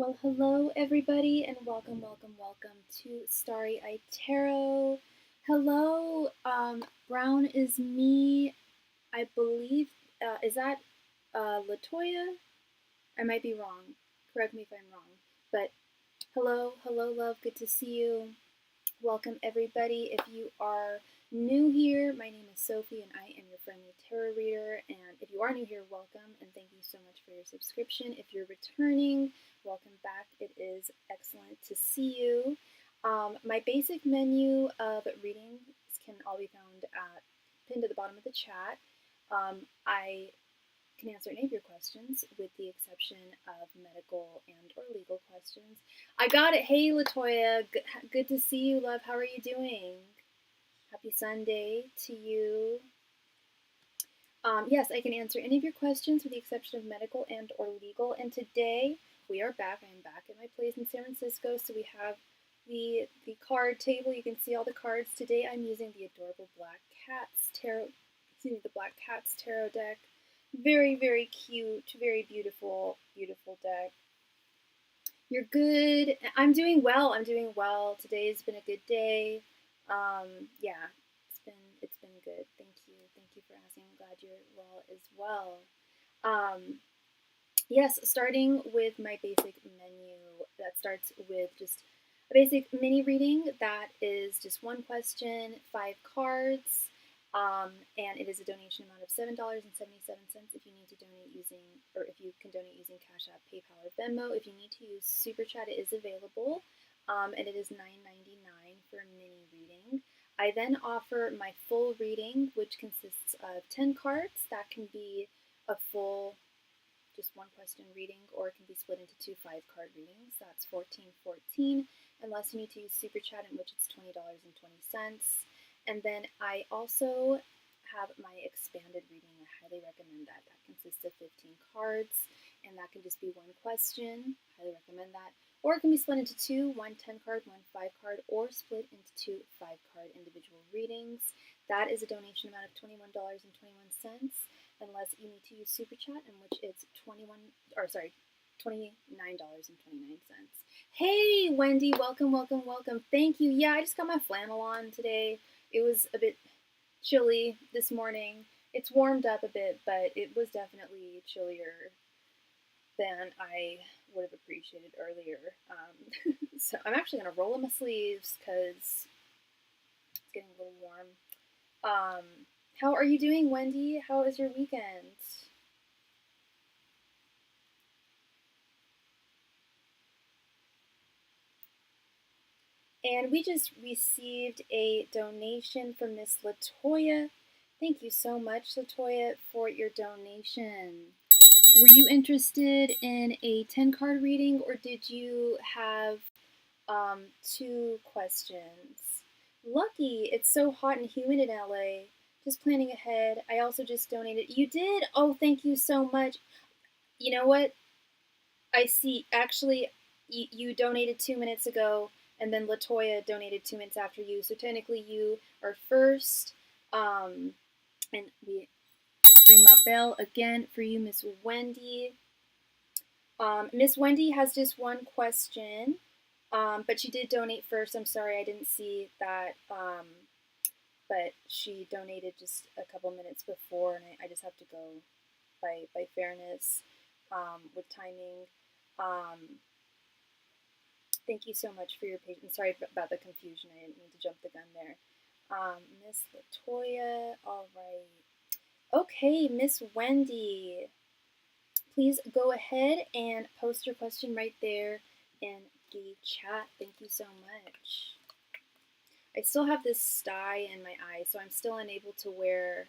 Well, hello everybody, and welcome to Starry Tarot. Hello, Brown is me, I believe. Is that Latoya? I might be wrong. Correct me if I'm wrong. But hello, love. Good to see you. Welcome everybody. If you are new here, my name is Sophie and I am your friendly tarot reader. And if you are new here, welcome and thank you so much for your subscription. If you're returning, welcome back. It is excellent to see you. My basic menu of readings can all be found pinned at the bottom of the chat. I can answer any of your questions with the exception of medical and or legal questions. I got it. Hey, Latoya. Good to see you, love. How are you doing? Happy Sunday to you. Yes, I can answer any of your questions with the exception of medical and or legal. And today we are back. I am back at my place in San Francisco. So we have the card table. You can see all the cards. Today I'm using the adorable Black Cats Tarot, the Black Cats Tarot deck. Very, very cute, very beautiful, beautiful deck. You're good. I'm doing well. Today's been a good day. Yeah, it's been good. Thank you for asking. I'm glad you're well as well. Yes, starting with my basic menu. That starts with just a basic mini reading. That is just one question, 5 cards. And it is a donation amount of $7.77 if you need to donate using, or if you can donate using Cashapp, PayPal, or Venmo. If you need to use SuperChat, it is available, and it is $9.99 for a mini reading. I then offer my full reading, which consists of 10 cards. That can be a full, just one question reading, or it can be split into 2 5-card readings. That's $14.14, unless you need to use SuperChat, in which it's $20.20. And then I also have my expanded reading. I highly recommend that. That consists of 15 cards, and that can just be one question. Highly recommend that. Or it can be split into 2, one 10-card, one 5-card, or split into 2 5-card individual readings. That is a donation amount of $21.21, unless you need to use SuperChat, in which it's $29.29. Hey, Wendy, welcome. Thank you. Yeah, I just got my flannel on today. It was a bit chilly this morning. It's warmed up a bit, but it was definitely chillier than I would have appreciated earlier. So I'm actually going to roll up my sleeves because it's getting a little warm. How are you doing, Wendy? How was your weekend? And we just received a donation from Miss Latoya. Thank you so much, Latoya, for your donation. Were you interested in a 10-card reading, or did you have 2 questions? Lucky, it's so hot and humid in LA. Just planning ahead. I also just donated. You did? Oh, thank you so much. You know what? I see. Actually, you donated 2 minutes ago, and then Latoya donated 2 minutes after you. So technically, you are first. And we ring my bell again for you, Miss Wendy. Miss Wendy has just one question, but she did donate first. I'm sorry, I didn't see that. But she donated just a couple minutes before, and I just have to go by fairness with timing. Thank you so much for your patience. Sorry about the confusion. I didn't mean to jump the gun there. Miss Latoya, all right. Okay, Miss Wendy, please go ahead and post your question right there in the chat. Thank you so much. I still have this sty in my eye, so I'm still unable to wear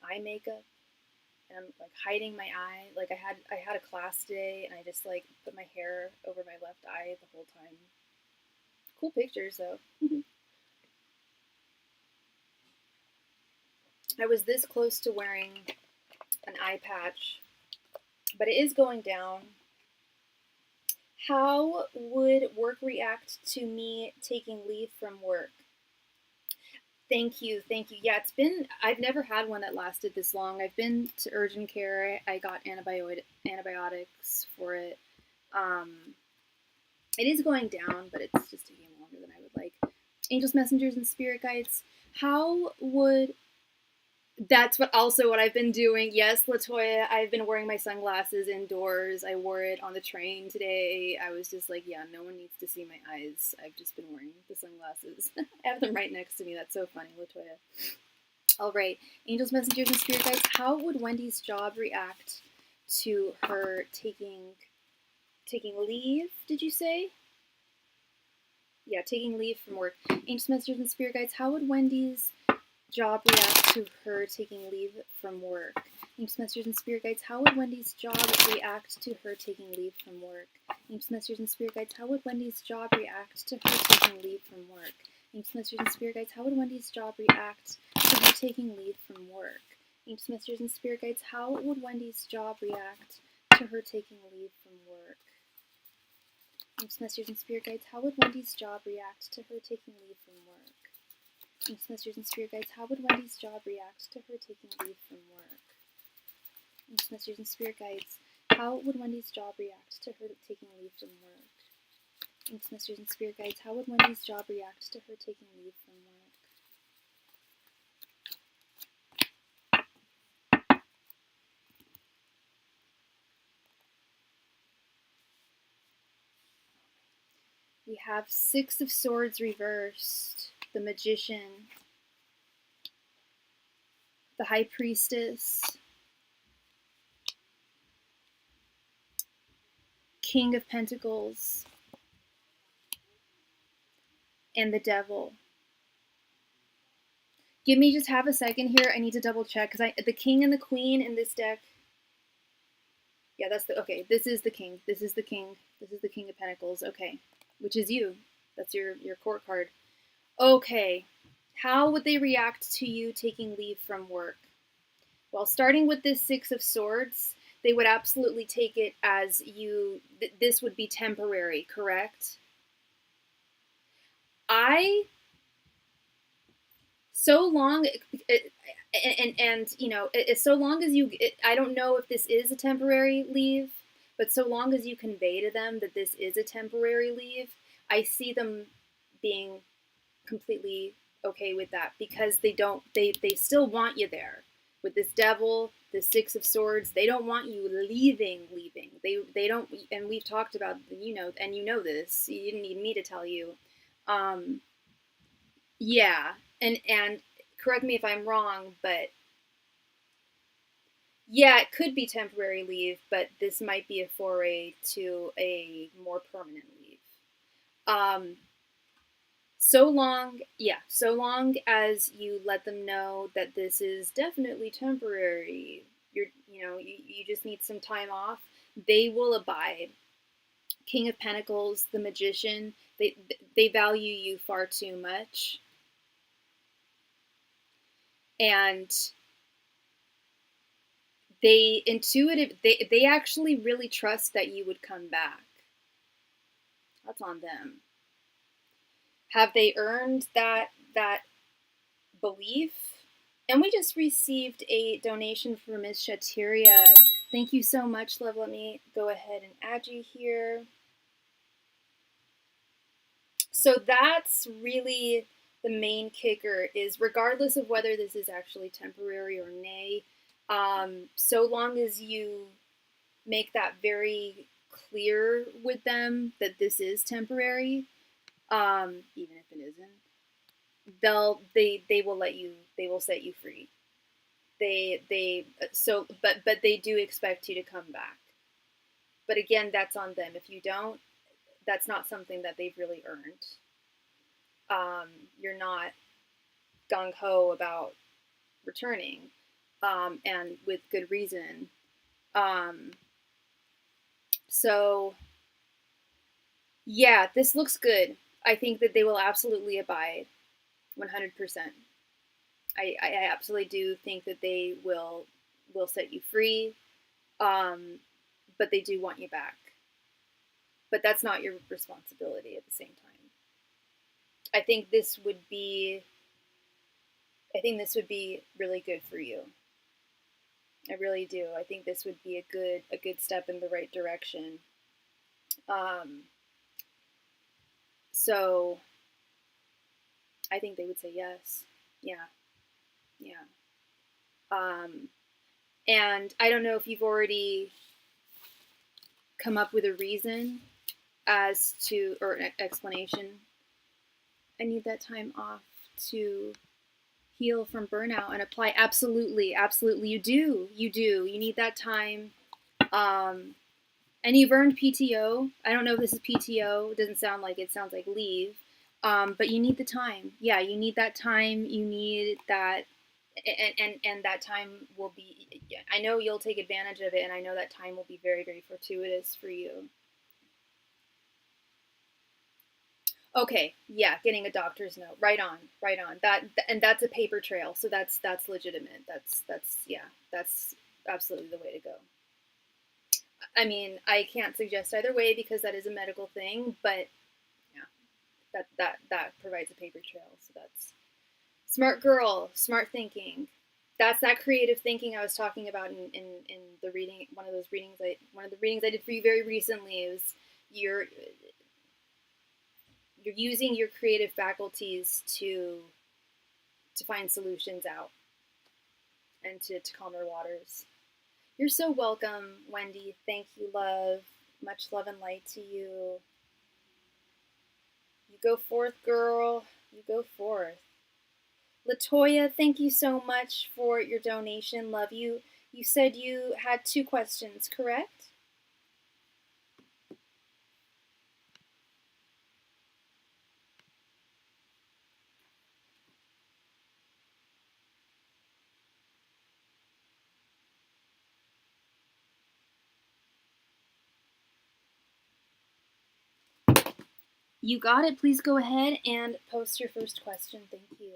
eye makeup. And I'm like hiding my eye. Like I had a class today, and I just like put my hair over my left eye the whole time. Cool pictures though. I was this close to wearing an eye patch, but it is going down. How would work react to me taking leave from work? Thank you. Yeah, I've never had one that lasted this long. I've been to urgent care. I got antibiotics for it. It is going down, but it's just taking longer than I would like. Angels, messengers, and spirit guides. How would That's what I've been doing. Yes, Latoya, I've been wearing my sunglasses indoors. I wore it on the train today. I was just like, yeah, no one needs to see my eyes. I've just been wearing the sunglasses. I have them right next to me. That's so funny, Latoya. All right, angels, messengers, and spirit guides. How would Wendy's job react to her taking leave? Did you say? Yeah, taking leave from work. Angels, messengers, and spirit guides. How would Wendy's job react to her taking leave from work? Angels, messengers, and spirit guides. How would Wendy's job react to her taking leave from work? Angels, messengers, and spirit guides. How would Wendy's job react to her taking leave from work? Angels, messengers, and spirit guides. How would Wendy's job react to her taking leave from work? Angels, messengers, and spirit guides. How would Wendy's job react to her taking leave from work? Angels, messengers, and spirit guides. How would Wendy's job react to her taking leave from work? Angels, messengers, and spirit guides. How would Wendy's job react to her taking leave from work? Angels, messengers, and spirit guides. How would Wendy's job react to her taking leave from work? Angels, messengers, and spirit guides. How would Wendy's job react to her taking leave from work? We have Six of Swords reversed, the Magician, the High Priestess, King of Pentacles, and the Devil. Give me just half a second here. I need to double check because the King and the Queen in this deck. Yeah, okay. This is the King. This is the King. This is the King of Pentacles. Okay, which is you. That's your court card. Okay, how would they react to you taking leave from work? Well, starting with this Six of Swords, they would absolutely take it as this would be temporary, correct? So long, and you know, so long as I don't know if this is a temporary leave, but so long as you convey to them that this is a temporary leave, I see them being completely okay with that, because they still want you there. With this Devil, the Six of Swords, they don't want you leaving. They don't, and we've talked about, and you know this. You didn't need me to tell you. Yeah, and correct me if I'm wrong, but yeah, it could be temporary leave, but this might be a foray to a more permanent leave. So long as you let them know that this is definitely temporary, you just need some time off, they will abide. King of Pentacles, the Magician, they value you far too much. And they actually really trust that you would come back. That's on them. Have they earned that belief? And we just received a donation from Ms. Shatiria. Thank you so much, love. Let me go ahead and add you here. So that's really the main kicker, is regardless of whether this is actually temporary or nay, so long as you make that very clear with them that this is temporary, even if it isn't, they will set you free. But they do expect you to come back. But again, that's on them. If you don't, that's not something that they've really earned. You're not gung-ho about returning, and with good reason. So yeah, this looks good. I think that they will absolutely abide 100%. I absolutely do think that they will set you free, but they do want you back. But that's not your responsibility at the same time. I think this would be really good for you. I really do. I think this would be a good step in the right direction. So I think they would say yes. Yeah. Yeah. And I don't know if you've already come up with a reason as to, or an explanation. I need that time off to heal from burnout and apply. Absolutely. Absolutely. You do. You do. You need that time. And you've earned PTO. I don't know if this is PTO. It doesn't sound like it. Sounds like leave. But you need the time. Yeah, you need that time. You need that, and that time will be. I know you'll take advantage of it, and I know that time will be very, very fortuitous for you. Okay, yeah, getting a doctor's note. Right on, right on. And that's a paper trail, so that's legitimate. That's absolutely the way to go. I mean, I can't suggest either way because that is a medical thing, but yeah, that provides a paper trail. So that's smart girl, smart thinking. That's that creative thinking I was talking about in the reading. One of the readings I did for you very recently is you're using your creative faculties to find solutions out and to calmer waters. You're so welcome, Wendy. Thank you, love. Much love and light to you. You go forth, girl. You go forth. Latoya, thank you so much for your donation. Love you. You said you had 2 questions, correct? You got it. Please go ahead and post your first question. Thank you.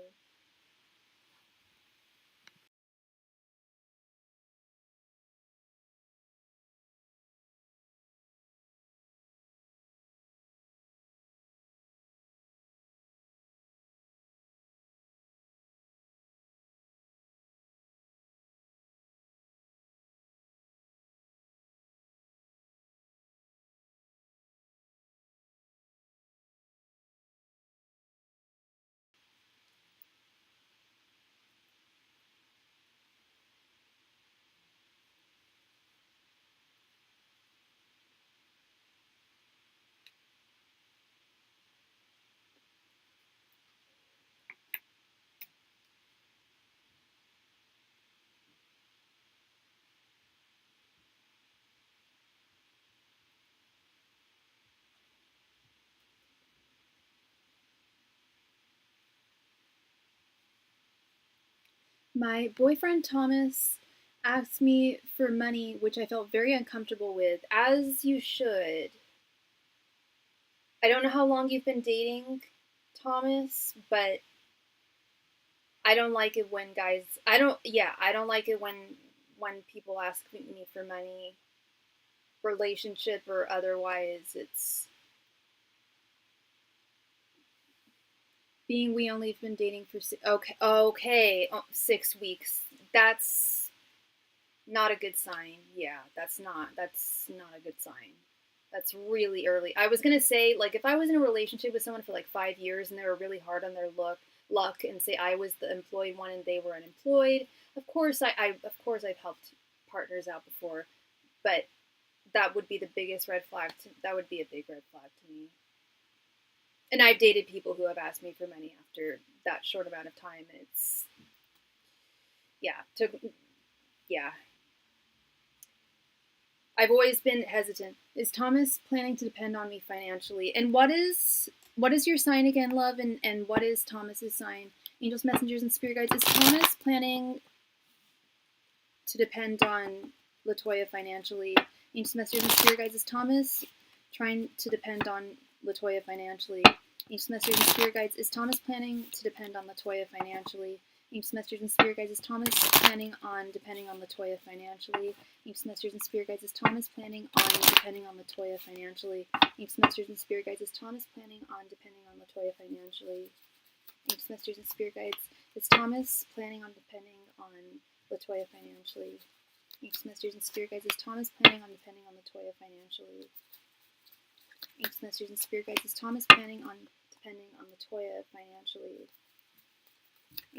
My boyfriend Thomas asked me for money, which I felt very uncomfortable with, as you should. I don't know how long you've been dating Thomas, but I don't like it when guys. I don't like it when people ask me for money, relationship or otherwise. It's being we only been dating for okay 6 weeks. That's not a good sign. Yeah, that's not a good sign. That's really early. I was gonna say, like, if I was in a relationship with someone for like 5 years and they were really hard on their luck, and say I was the employed one and they were unemployed, of course of course I've helped partners out before, but that would be the biggest red flag. That would be a big red flag to me. And I've dated people who have asked me for money after that short amount of time, and it's yeah. I've always been hesitant. Is Thomas planning to depend on me financially? And what is your sign again, love? And what is Thomas's sign? Angels, messengers, and spirit guides. Is Thomas planning to depend on Latoya financially? Angels, messengers, and spirit guides. Is Thomas trying to depend on Latoya financially? Angels, messengers, and spirit guides. Is Thomas planning to depend on Latoya financially? Angels, messengers, and spirit guides. Is Thomas planning on depending on Latoya financially? Angels, messengers, and spirit guides. Is Thomas planning on depending on Latoya financially? Angels, messengers, and spirit guides. Is Thomas planning on depending on Latoya financially? Angels, messengers, and spirit guides. Is Thomas planning on depending on Latoya financially? Angels, messengers, and spirit guides. Is Thomas planning on depending on Latoya financially? Ancient messages and spirit guides. Is Thomas depending on Latoya financially?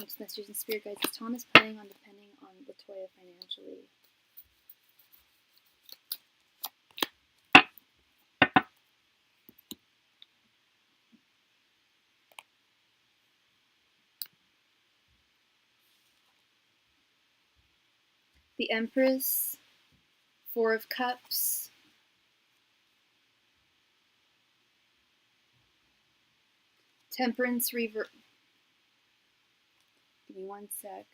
Ancient messages and spirit guides. Is Thomas planning on depending on Latoya financially? The Empress, Four of Cups, Temperance reverse. Give me one sec.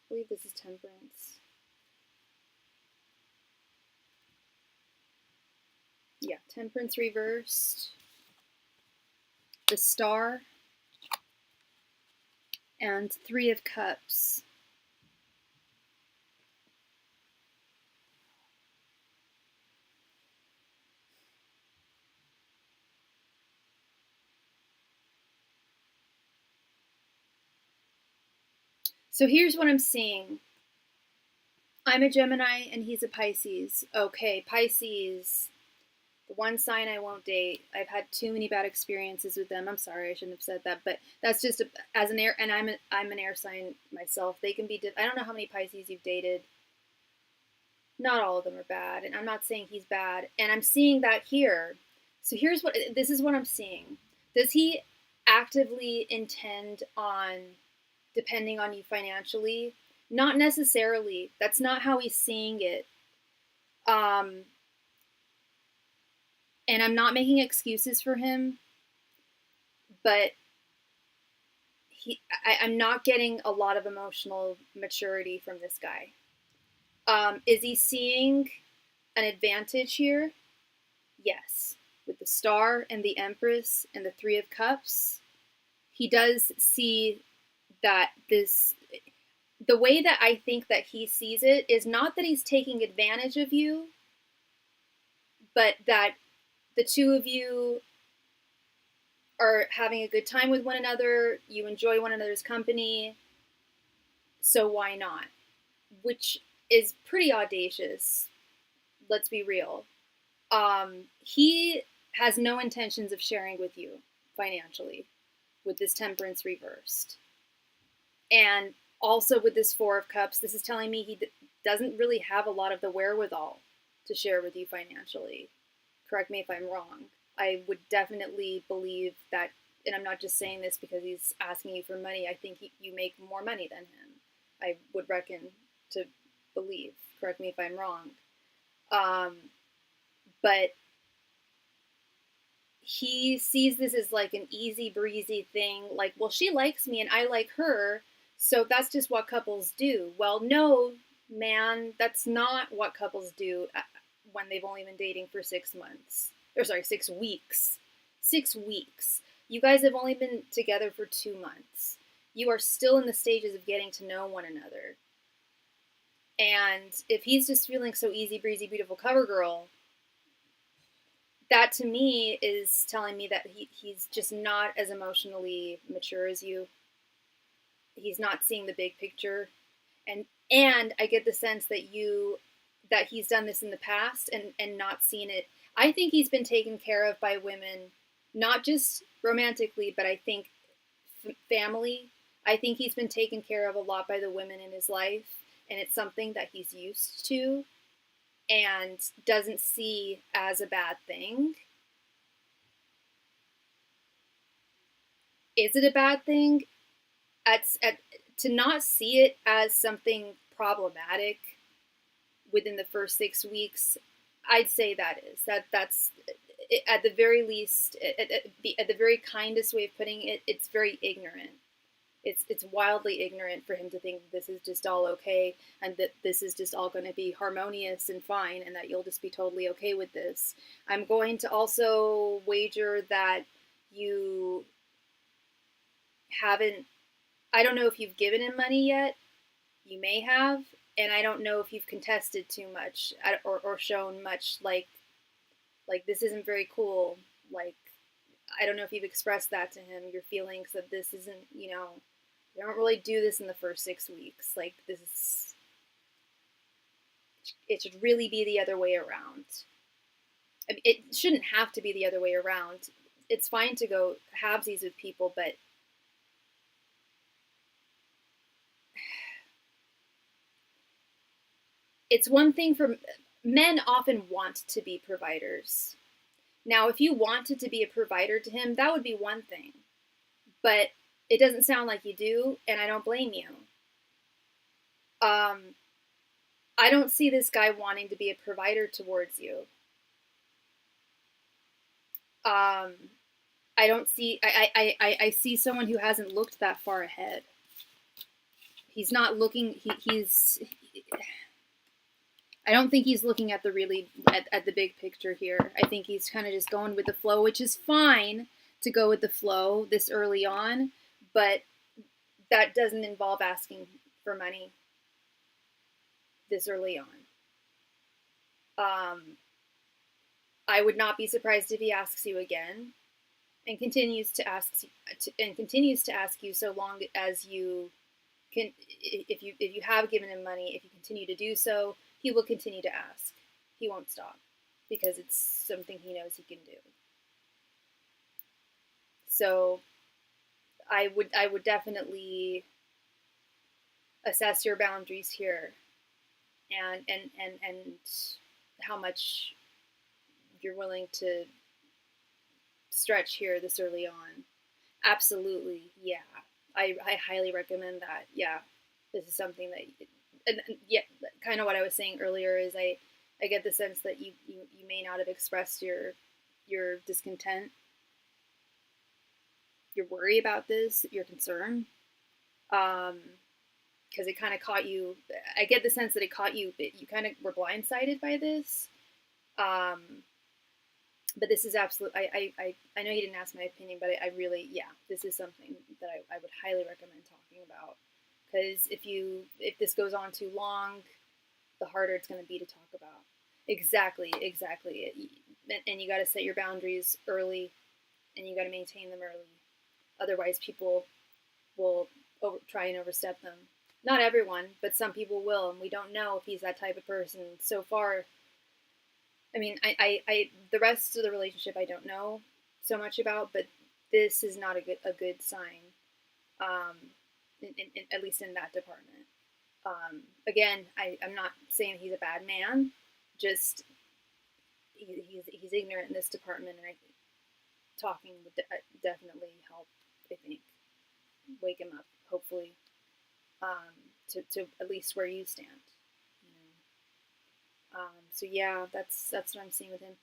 I believe this is Temperance. Yeah, Temperance reversed, the Star, and Three of Cups. So here's what I'm seeing. I'm a Gemini and he's a Pisces. Okay, Pisces, the one sign I won't date. I've had too many bad experiences with them. I'm sorry, I shouldn't have said that, but that's just as an air, and I'm an air sign myself. They can be. I don't know how many Pisces you've dated. Not all of them are bad, and I'm not saying he's bad. And I'm seeing that here. So this is what I'm seeing. Does he actively intend on depending on you financially? Not necessarily. That's not how he's seeing it. And I'm not making excuses for him, but I'm not getting a lot of emotional maturity from this guy. Is he seeing an advantage here? Yes. With the Star and the Empress and the Three of Cups, he does see that the way that I think that he sees it is not that he's taking advantage of you, but that the two of you are having a good time with one another, you enjoy one another's company, so why not? Which is pretty audacious, let's be real. He has no intentions of sharing with you financially with this Temperance reversed. And also with this Four of Cups, this is telling me he doesn't really have a lot of the wherewithal to share with you financially. Correct me if I'm wrong. I would definitely believe that, and I'm not just saying this because he's asking you for money, I think you make more money than him. I would reckon to believe. Correct me if I'm wrong. But he sees this as like an easy breezy thing. Like, well, she likes me and I like her, so that's just what couples do. Well, no, man, that's not what couples do when they've only been dating for 6 months. Or sorry, 6 weeks. 6 weeks. You guys have only been together for 2 months. You are still in the stages of getting to know one another. And if he's just feeling so easy breezy, beautiful cover girl, that to me is telling me that he's just not as emotionally mature as you. He's not seeing the big picture. And I get the sense that he's done this in the past and not seen it. I think he's been taken care of by women, not just romantically, but I think family. I think he's been taken care of a lot by the women in his life, and it's something that he's used to and doesn't see as a bad thing. Is it a bad thing? To not see it as something problematic within the first 6 weeks, I'd say that's at the very least, at the very kindest way of putting it, it's very ignorant. It's wildly ignorant for him to think this is just all okay and that this is just all going to be harmonious and fine and that you'll just be totally okay with this. I'm going to also wager that you haven't, I don't know if you've given him money yet. You may have, and I don't know if you've contested too much or shown much like this isn't very cool. Like, I don't know if you've expressed that to him, your feelings that this isn't, you don't really do this in the first 6 weeks. Like, this is, It should really be the other way around. I mean, it shouldn't have to be the other way around. It's fine to go halvesies with people, but it's one thing for men often want to be providers. Now, if you wanted to be a provider to him, that would be one thing. But it doesn't sound like you do, and I don't blame you. I don't see this guy wanting to be a provider towards you. I don't see. I see someone who hasn't looked that far ahead. He's not looking. He's. I don't think he's looking at the really at the big picture here. I think he's kind of just going with the flow, which is fine to go with the flow this early on, but that doesn't involve asking for money this early on. I would not be surprised if he asks you again, and continues to ask you so long as you can. If you have given him money, if you continue to do so, he will continue to ask. He won't stop because it's something he knows he can do. So I would definitely assess your boundaries here, and how much you're willing to stretch here this early on. Absolutely, yeah. I highly recommend that. Yeah, this is something that, and yeah, kind of what I was saying earlier is I get the sense that you may not have expressed your discontent, your worry about this, your concern, because it kind of caught you. I get the sense that it caught you. You kind of were blindsided by this. But this is absolute. I know you didn't ask my opinion, but I really, yeah, this is something that I would highly recommend talking about, because if this goes on too long, the harder it's going to be to talk about. Exactly. And you got to set your boundaries early, and you got to maintain them early. Otherwise, people will try and overstep them. Not everyone, but some people will, and we don't know if he's that type of person. So far, I mean, I the rest of the relationship I don't know so much about, but this is not a good sign, at least in that department. Again, I'm not saying he's a bad man, just he's ignorant in this department, and talking would definitely help, I think, wake him up, hopefully, to at least where you stand. So yeah, that's what I'm seeing with him.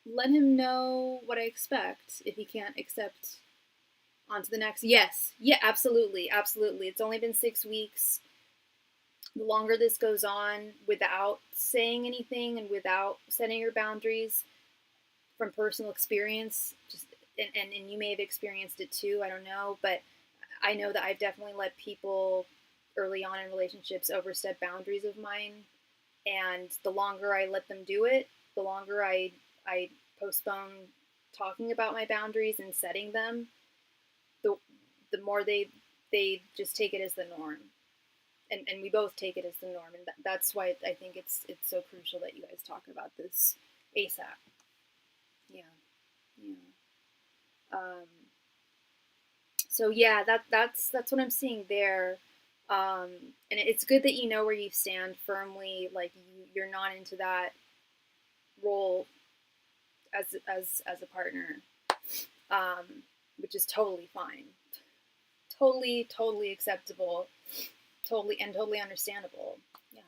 Let him know what I expect. If he can't accept, on to the next. Yes, yeah, absolutely. It's only been 6 weeks. The longer this goes on without saying anything and without setting your boundaries, from personal experience, just and you may have experienced it too, I don't know, but I know that I've definitely let people early on in relationships overstep boundaries of mine. And the longer I let them do it, the longer I postpone talking about my boundaries and setting them, the more they just take it as the norm. And we both take it as the norm. And that's why I think it's so crucial that you guys talk about this ASAP. Yeah. So yeah, that's what I'm seeing there. And it's good that you know where you stand firmly. Like you're not into that role as a partner, which is totally fine, totally acceptable, totally understandable. Yeah.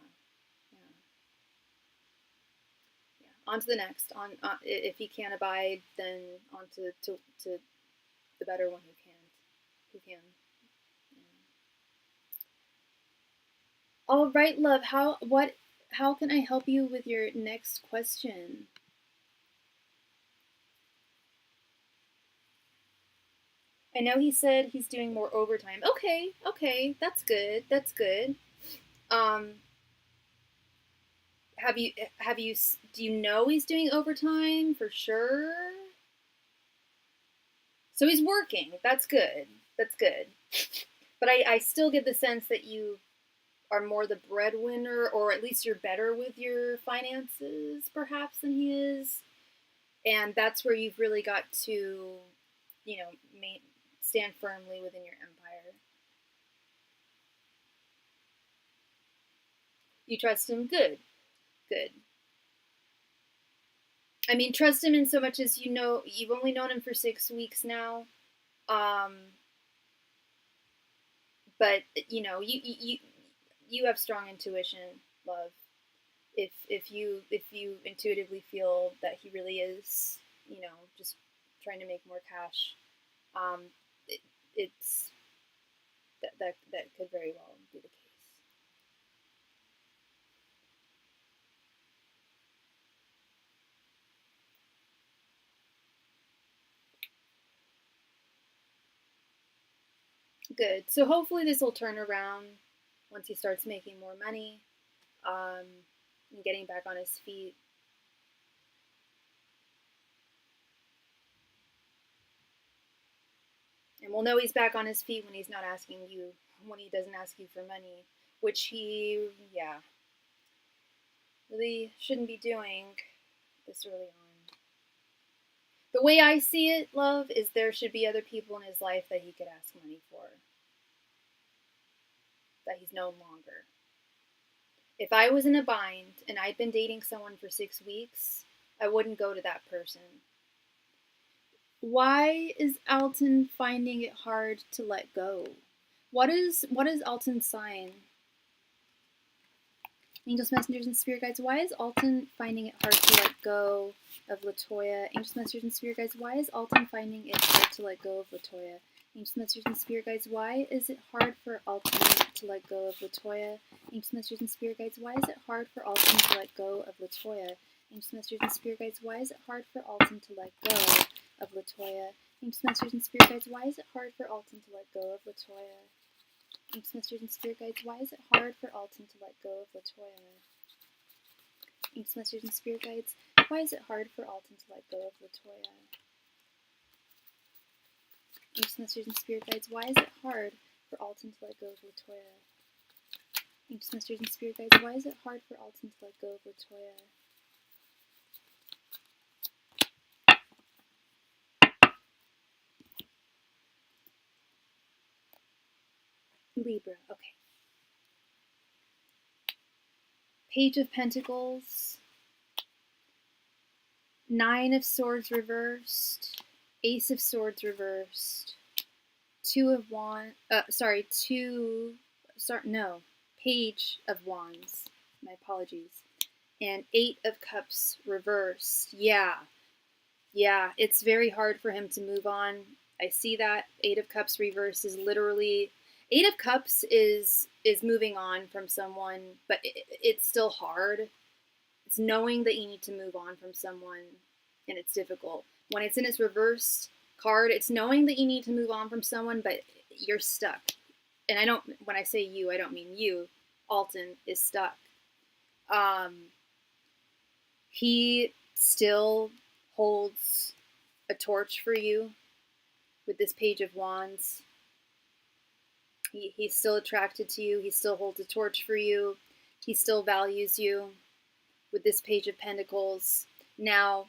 On to the next. If he can't abide, then on to the better one who can. All right, love. How can I help you with your next question? I know he said he's doing more overtime. Okay, that's good. Um, have you do you know he's doing overtime for sure? So he's working. That's good. But I still get the sense that you are more the breadwinner, or at least you're better with your finances perhaps than he is. And that's where you've really got to, you know, stand firmly within your empire. You trust him? Good. Good. I mean, trust him in so much as you know you've only known him for 6 weeks now. But you know, you have strong intuition, love. If you intuitively feel that he really is, you know, just trying to make more cash, um, it's that could very well be the case. Good. So hopefully this will turn around once he starts making more money, and getting back on his feet. And we'll know he's back on his feet when he's not asking you, when he doesn't ask you for money, which he, yeah, really shouldn't be doing this early on. The way I see it, love, is there should be other people in his life that he could ask money for, that he's no longer. If I was in a bind and I'd been dating someone for 6 weeks, I wouldn't go to that person. Why is Alton finding it hard to let go? What is Alton's sign? Angels, messengers, and spirit guides, why is Alton finding it hard to let go of Latoya? Angels, messengers, and spirit guides, why is Alton finding it hard to let go of Latoya? Angels, messengers, and spirit guides, why is it hard for Alton to let go of Latoya? Angels, messengers, and spirit guides, why is it hard for Alton to let go of Latoya? Angels, messengers, and spirit guides, why is it hard for Alton to let go of Latoya? Angels, messengers, and spirit guides, why is it hard for Alton to let go of Latoya? Angels, messengers, and spirit guides, why is it hard for Alton to let go of Latoya? Angels, messengers, and spirit guides, why is it hard for Alton to let go of Latoya? Angels, messengers, and spirit guides, why is it hard for Alton to let go of Latoya? Angels, messengers, and spirit guides, why is it hard for Alton to let go of Latoya? Libra, okay. Page of Pentacles, Nine of Swords reversed, Ace of Swords reversed, Page of Wands, my apologies, and Eight of Cups reversed. Yeah, it's very hard for him to move on. I see that. Eight of Cups reversed is literally, Eight of Cups is moving on from someone, but it's still hard. It's knowing that you need to move on from someone, and it's difficult. When it's in its reversed card, it's knowing that you need to move on from someone, but you're stuck. And when I say you, I don't mean you. Alton is stuck. He still holds a torch for you with this Page of Wands. He's still attracted to you. He still holds a torch for you. He still values you with this Page of Pentacles. Now,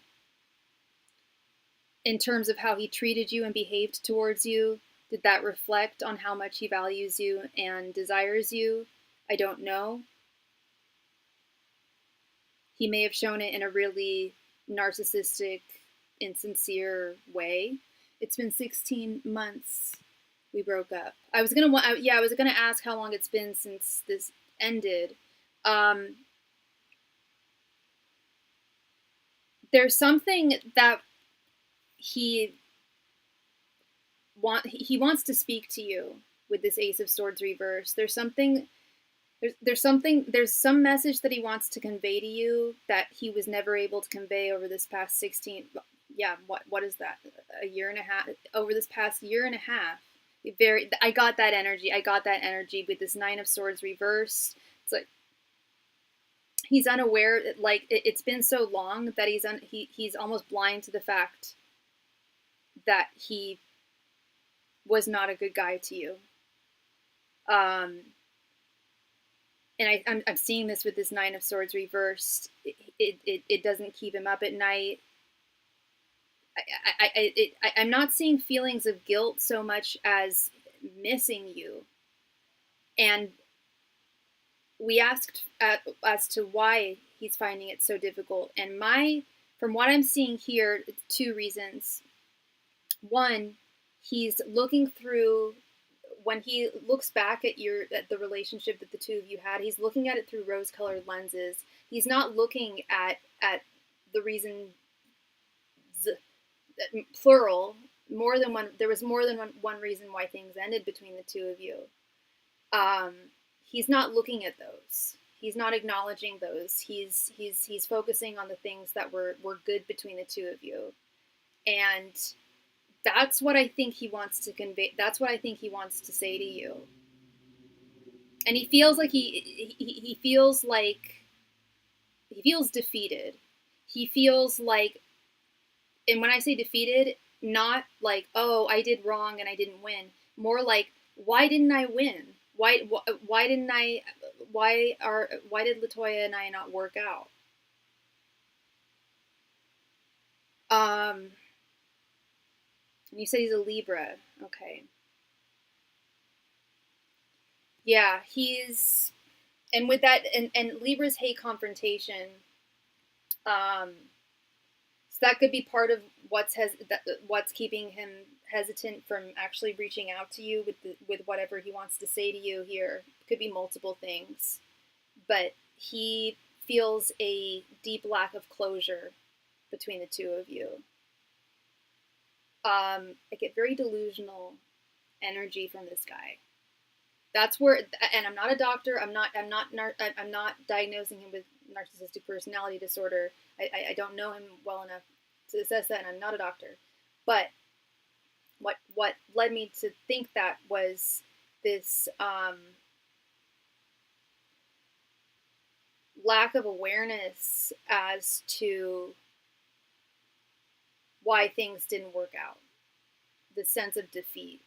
in terms of how he treated you and behaved towards you, did that reflect on how much he values you and desires you? I don't know. He may have shown it in a really narcissistic, insincere way. It's been 16 months we broke up. I was gonna ask how long it's been since this ended. There's something that he wants to speak to you with this Ace of Swords reverse. There's some message that he wants to convey to you that he was never able to convey over this past 16. Yeah, what is that? A year and a half. Over this past year and a half. I got that energy. With this Nine of Swords reversed. It's like he's unaware. Like it's been so long that he's almost blind to the fact that he was not a good guy to you. and I'm seeing this with this Nine of Swords reversed. It doesn't keep him up at night. I'm not seeing feelings of guilt so much as missing you. And we asked as to why he's finding it so difficult. And from what I'm seeing here, two reasons. One, he's looking through, when he looks back at the relationship that the two of you had, he's looking at it through rose-colored lenses. He's not looking at the reason, plural, more than one. There was more than one reason why things ended between the two of you. He's not looking at those. He's not acknowledging those. He's focusing on the things that were good between the two of you, and that's what I think he wants to convey. That's what I think he wants to say to you. And he feels like he feels defeated. He feels like, and when I say defeated, not like, oh, I did wrong and I didn't win. More like, why didn't I win? Why did Latoya and I not work out? And you said he's a Libra. Okay. Yeah, and with that, and Libras hate confrontation. So that could be part of what's keeping him hesitant from actually reaching out to you with whatever he wants to say to you here. It could be multiple things, but he feels a deep lack of closure between the two of you. I get very delusional energy from this guy. That's where, and I'm not a doctor. I'm not diagnosing him with narcissistic personality disorder. I don't know him well enough to assess that, and I'm not a doctor. But what led me to think that was this lack of awareness as to why things didn't work out. The sense of defeat,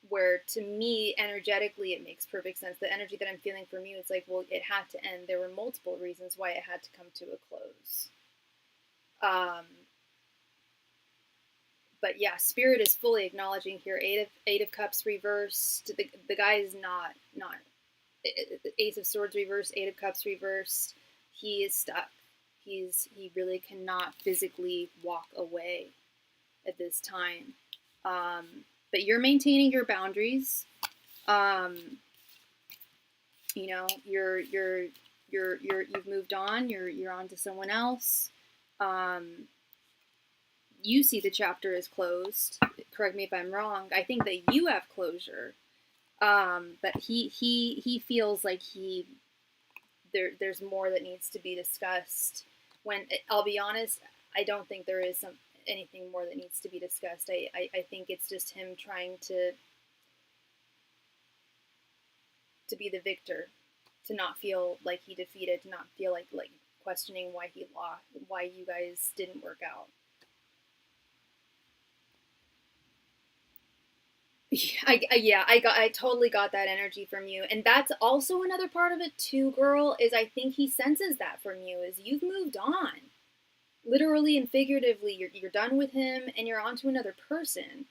where to me, energetically, it makes perfect sense. The energy that I'm feeling from you, it's like, well, it had to end. There were multiple reasons why it had to come to a close. But yeah, Spirit is fully acknowledging here. Eight of Cups reversed. The guy is not Ace of Swords reversed. Eight of Cups reversed. He is stuck. He really cannot physically walk away at this time. But you're maintaining your boundaries. You know, you've moved on. You're on to someone else. You see the chapter is closed. Correct me if I'm wrong. I think that you have closure. But he feels like there's more that needs to be discussed. When I'll be honest, I don't think there is anything more that needs to be discussed. I think it's just him trying to be the victor, to not feel like he defeated, to not feel like questioning why he lost, why you guys didn't work out. I totally got that energy from you, and that's also another part of it too, girl. Is I think he senses that from you. Is you've moved on, literally and figuratively. You're done with him, and you're on to another person.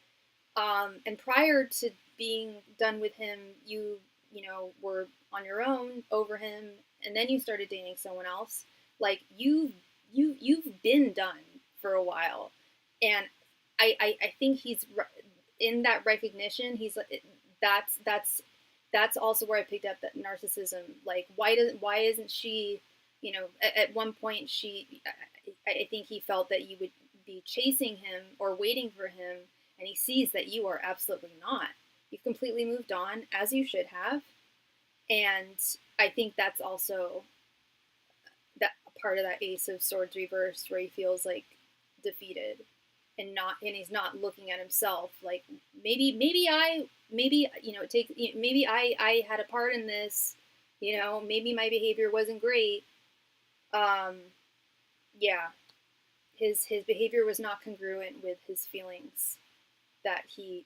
And prior to being done with him, you were on your own over him, and then you started dating someone else. Like you've been done for a while, and I think he's in that recognition. He's that's also where I picked up that narcissism. Like why isn't she, at one point I think he felt that you would be chasing him or waiting for him, and he sees that you are absolutely not. You've completely moved on, as you should have. And I think that's also that part of that Ace of Swords reversed, where he feels like defeated and he's not looking at himself like maybe I had a part in this, maybe my behavior wasn't great. Yeah, his behavior was not congruent with his feelings that he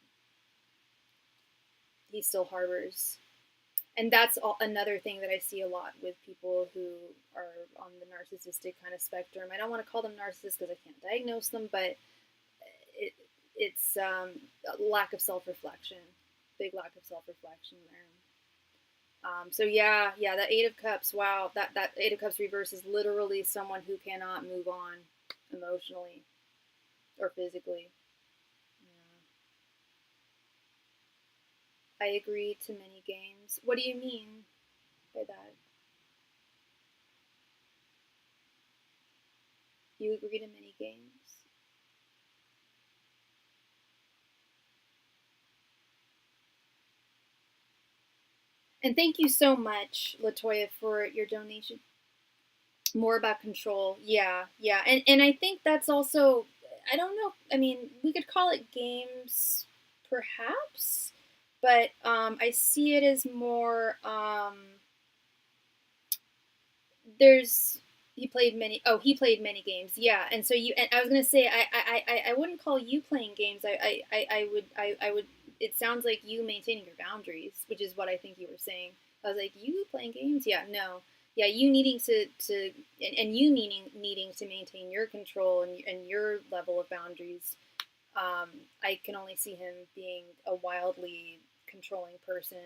still harbors. And that's another thing that I see a lot with people who are on the narcissistic kind of spectrum. I don't want to call them narcissists because I can't diagnose them, but it, it's a lack of self-reflection, big lack of self-reflection there. So yeah, that Eight of Cups. Wow, that Eight of Cups reverse is literally someone who cannot move on emotionally or physically. Yeah. I agree to many games. What do you mean by that? You agree to many games? And thank you so much, Latoya, for your donation. More about control. Yeah, yeah. And I think that's also, I don't know, I mean, we could call it games, perhaps, but I see it as more, there's, he played many games, yeah. And so and I was going to say, I wouldn't call you playing games. I would, it sounds like you maintaining your boundaries, which is what I think you were saying. I was like, you playing games? Yeah, no. Yeah, you needing to and you needing to maintain your control and your level of boundaries. I can only see him being a wildly controlling person.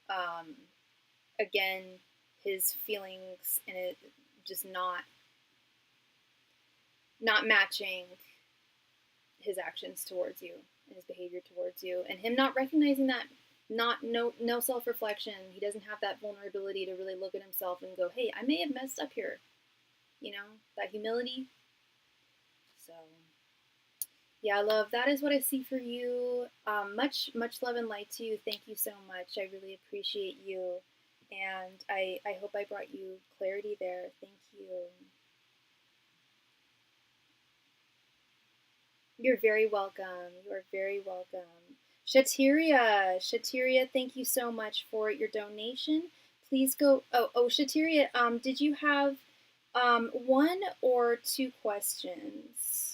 Um, Again, his feelings and it just not matching his actions towards you and his behavior towards you, and him not recognizing that, not no self reflection. He doesn't have that vulnerability to really look at himself and go, "Hey, I may have messed up here." You know, that humility. So yeah, love, that is what I see for you. Much love and light to you. Thank you so much. I really appreciate you, and I hope I brought you clarity there. Thank you. You're very welcome. You are very welcome. Shatiria, thank you so much for your donation. Please go. Shatiria, did you have one or two questions?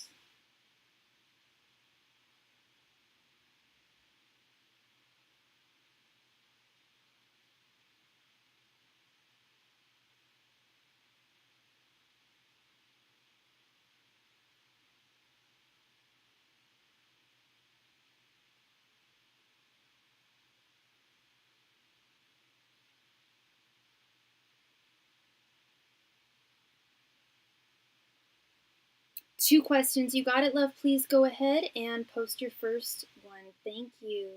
Two questions. You got it, love. Please go ahead and post your first one. Thank you.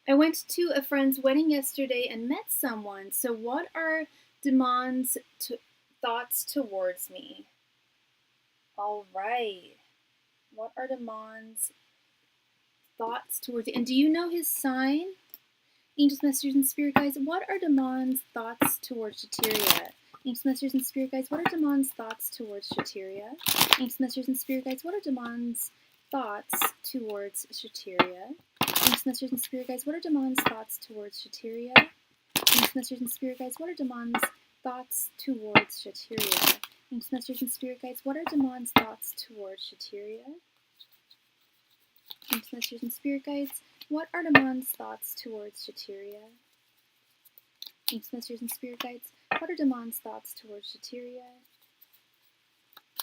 I went to a friend's wedding yesterday and met someone. So, what are Damon's thoughts towards me? All right. What are Damon's thoughts towards you? And do you know his sign? Angels, messengers, and spirit guides, what are Damon's thoughts towards Shateria? Angels, messengers, and spirit guides, what are Damon's thoughts towards Shateria? Angels, messengers, and spirit guides, what are Damon's thoughts towards Shateria? Angels, messengers, and spirit guides, what are Damon's thoughts towards Shateria? Angels, messengers, and spirit guides, what are Damon's thoughts towards Shateria? Angels, messengers, and spirit guides, what are Damon's thoughts towards Shateria? Angels, messengers, and spirit guides, what are Damon's thoughts towards Shateria? Angels, messengers, and spirit guides, what are Damon's thoughts towards Shateria?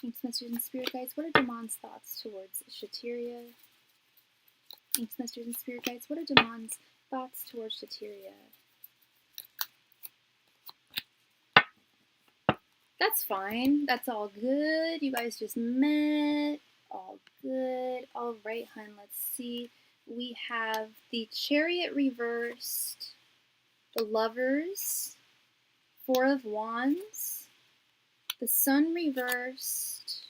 Angels, messengers, and spirit guides, what are Damon's thoughts towards Shateria? Angels, messengers, and spirit guides, what are Damon's thoughts towards Shateria? That's fine. That's all good. You guys just met. All good. All right, hun. Let's see. We have the Chariot reversed, the Lovers, Four of Wands, the Sun reversed,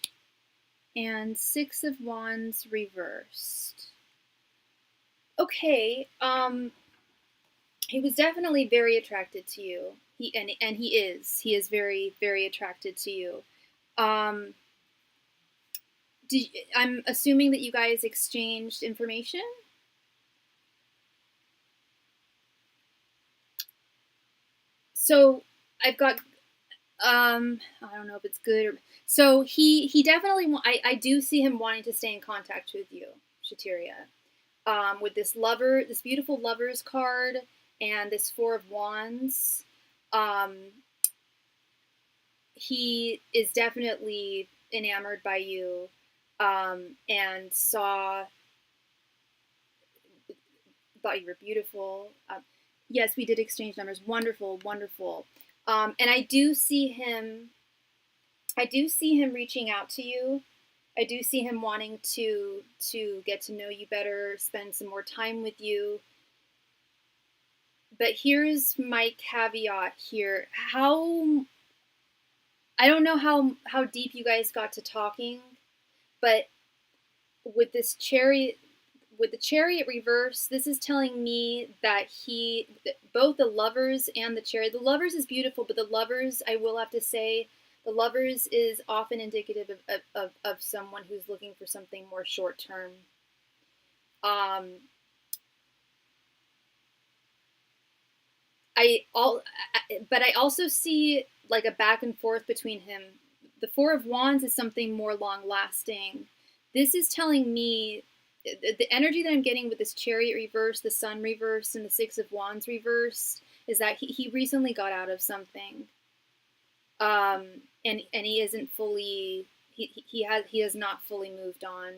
and Six of Wands reversed. Okay, he was definitely very attracted to you. He is very, very attracted to you. I'm assuming that you guys exchanged information. So I've got I don't know if it's good or so he definitely I do see him wanting to stay in contact with you, Shateria. With this beautiful lovers card and this Four of Wands, he is definitely enamored by you, and thought you were beautiful. Yes, we did exchange numbers. Wonderful, wonderful. And I do see him reaching out to you. I do see him wanting to get to know you better, spend some more time with you. But here's my caveat here. I don't know how deep you guys got to talking, but with the Chariot reverse, this is telling me that both the Lovers and the Chariot, the Lovers is beautiful, but the Lovers, I will have to say, the Lovers is often indicative of someone who's looking for something more short term. But I also see like a back and forth between him. The Four of Wands is something more long lasting. This is telling me the energy that I'm getting with this Chariot reverse, the Sun reverse, and the Six of Wands reverse is that he recently got out of something, and he isn't fully he has not fully moved on.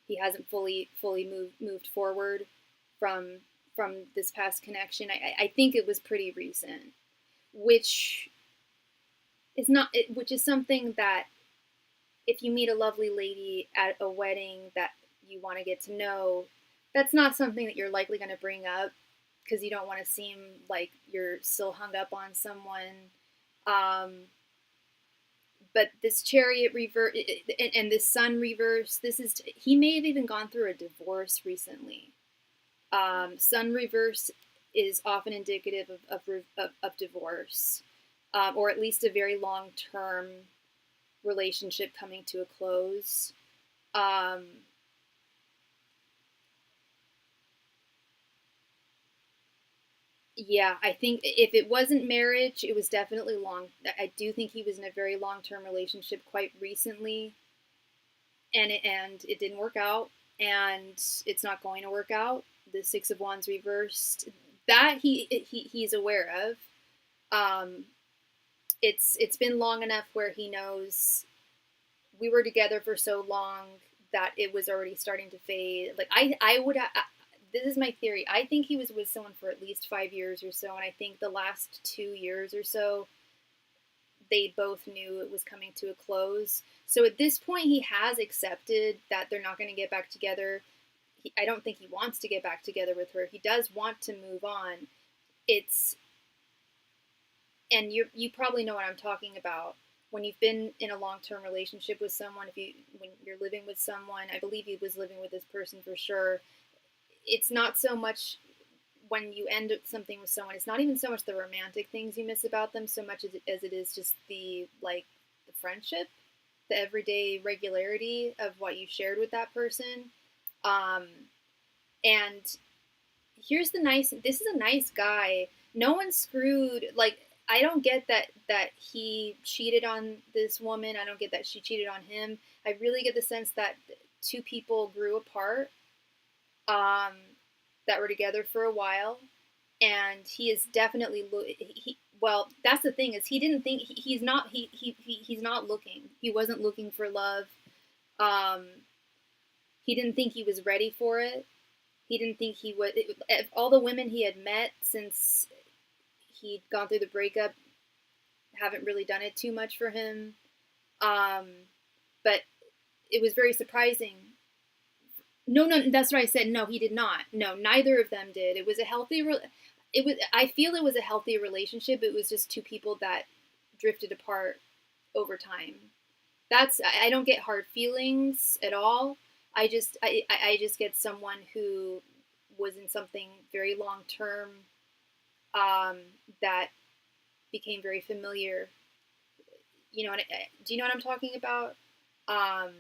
He hasn't fully moved forward from this past connection. I think it was pretty recent, which is something that if you meet a lovely lady at a wedding that you want to get to know, that's not something that you're likely going to bring up because you don't want to seem like you're still hung up on someone. But this Chariot reverse and this Sun reverse, he may have even gone through a divorce recently. Sun reverse is often indicative of divorce, or at least a very long-term relationship coming to a close. Yeah, I think if it wasn't marriage, it was definitely long. I do think he was in a very long-term relationship quite recently, and it didn't work out, and it's not going to work out. The Six of Wands reversed, that he's aware of. It's been long enough where he knows we were together for so long that it was already starting to fade. Like I would. This is my theory. I think he was with someone for at least 5 years or so, and I think the last 2 years or so, they both knew it was coming to a close. So at this point, he has accepted that they're not going to get back together. I don't think he wants to get back together with her. He does want to move on. And you probably know what I'm talking about. When you've been in a long-term relationship with someone, when you're living with someone, I believe he was living with this person for sure. It's not so much when you end something with someone, it's not even so much the romantic things you miss about them so much as it is just the friendship, the everyday regularity of what you shared with that person. And this is a nice guy. No one screwed, I don't get that he cheated on this woman. I don't get that she cheated on him. I really get the sense that two people grew apart, that were together for a while, and he is definitely well, that's the thing, is he didn't think he's not looking. He wasn't looking for love. He didn't think he was ready for it. He didn't think he would. All the women he had met since he'd gone through the breakup haven't really done it too much for him. But it was very surprising. No, that's what I said. No, he did not. No, neither of them did. It was a healthy. I feel it was a healthy relationship. It was just two people that drifted apart over time. I don't get hard feelings at all. I just get someone who was in something very long term, um, that became very familiar. Do you know what I'm talking about? Um,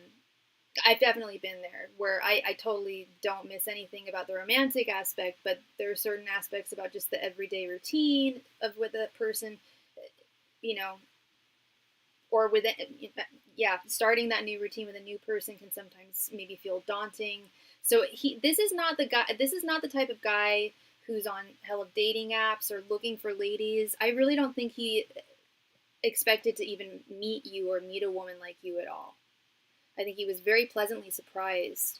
I've definitely been there where I totally don't miss anything about the romantic aspect, but there are certain aspects about just the everyday routine of with a person, you know, or with it, yeah, starting that new routine with a new person can sometimes maybe feel daunting. So this is not the guy. This is not the type of guy who's on hell of dating apps or looking for ladies. I really don't think he expected to even meet you or meet a woman like you at all. I think he was very pleasantly surprised,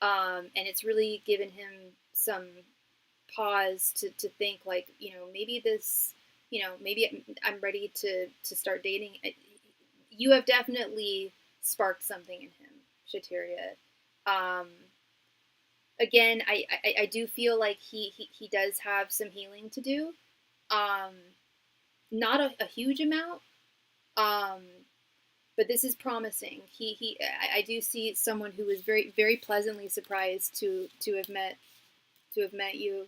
and it's really given him some pause to think like, maybe this, maybe I'm ready to start dating. You have definitely sparked something in him, Shateria. Um, Again, I do feel like he does have some healing to do. Um, Not a huge amount, um, but this is promising. I do see someone who was very very pleasantly surprised to have met you.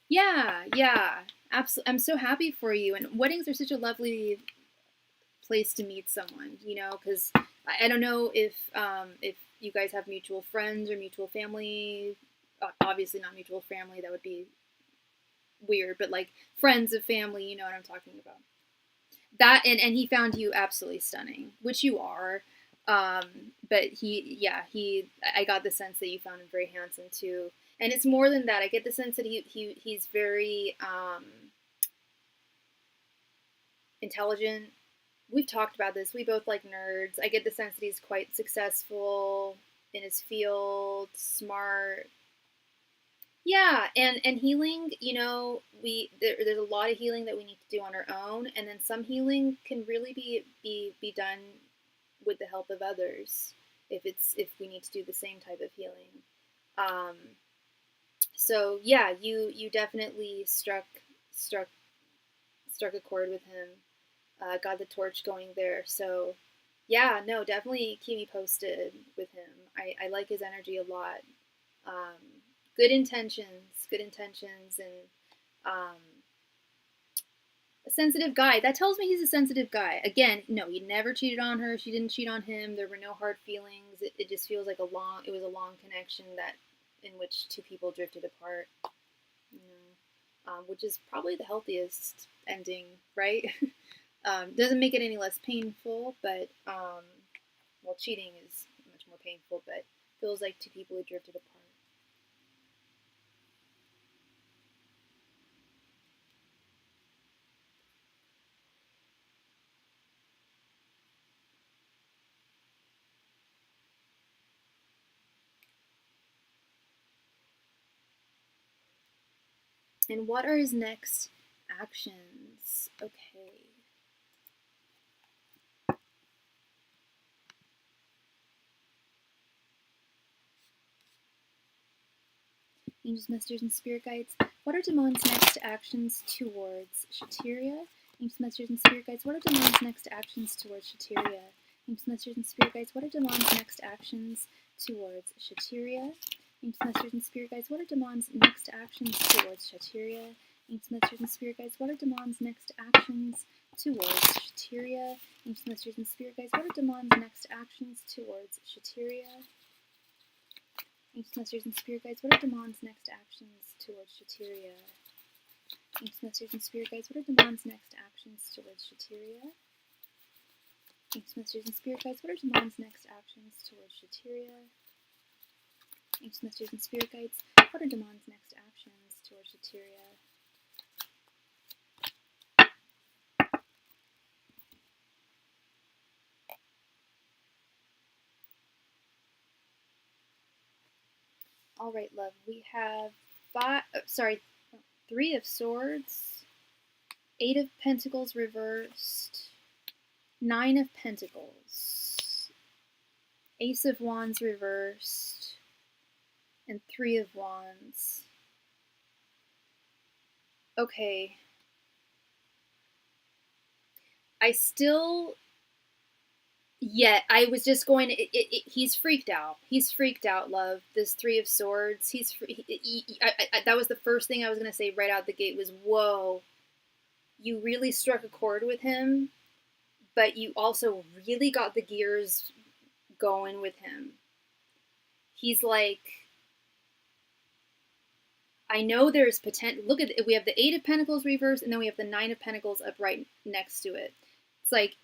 Yeah, yeah, absolutely. I'm so happy for you. And weddings are such a lovely place to meet someone, because I don't know if you guys have mutual friends or mutual family. Obviously, not mutual family. That would be weird. But like friends of family, you know what I'm talking about. That and he found you absolutely stunning, which you are. But I got the sense that you found him very handsome too. And it's more than that. I get the sense that he's very intelligent. We've talked about this. We both like nerds. I get the sense that he's quite successful in his field, smart. Yeah, and healing, there's a lot of healing that we need to do on our own, and then some healing can really be done with the help of others if we need to do the same type of healing. Um, so yeah, you definitely struck a chord with him. Got the torch going there. So yeah, no, definitely keep me posted with him. I like his energy a lot. Um, good intentions, and um, a sensitive guy. That tells me he's a sensitive guy. Again, no, he never cheated on her. She didn't cheat on him. There were no hard feelings. It just feels like it was a long connection that in which two people drifted apart. Which is probably the healthiest ending, right? Doesn't make it any less painful, but well, cheating is much more painful, but feels like two people who drifted apart. And what are his next actions? Okay. Angels, messengers, and spirit guides. What are Damon's next actions towards Shateria? Angels, messengers, and spirit guides. What are Damon's next actions towards Shateria? Angels, messengers, and spirit guides. What are Damon's next actions towards Shateria? Angels, messengers, and spirit guides. What are Damon's next actions towards Shateria? Angels, messengers, and spirit guides. What are Damon's next actions towards Shateria? Angels, messengers, and spirit guides. What are Damon's next actions towards Shateria? Angels, messengers, and spirit guides, what are Damon's next actions towards Shateria? Angels, messengers, and spirit guides, what are Damon's next actions towards Shateria? Angels, messengers, and spirit guides, what are Damon's next actions towards Shateria? Angels, messengers, and spirit guides, what are Damon's next actions towards Shateria? All right, love. We have Three of Swords, Eight of Pentacles reversed, Nine of Pentacles, Ace of Wands reversed, and 3 of Wands. Okay. I still, yet I was just going to, he's freaked out. He's freaked out, love. This Three of Swords. That was the first thing I was going to say right out the gate was, whoa, you really struck a chord with him, but you also really got the gears going with him. He's like, I know there's potential. Look at it. We have the Eight of Pentacles reversed, and then we have the Nine of Pentacles up right next to it. It's like,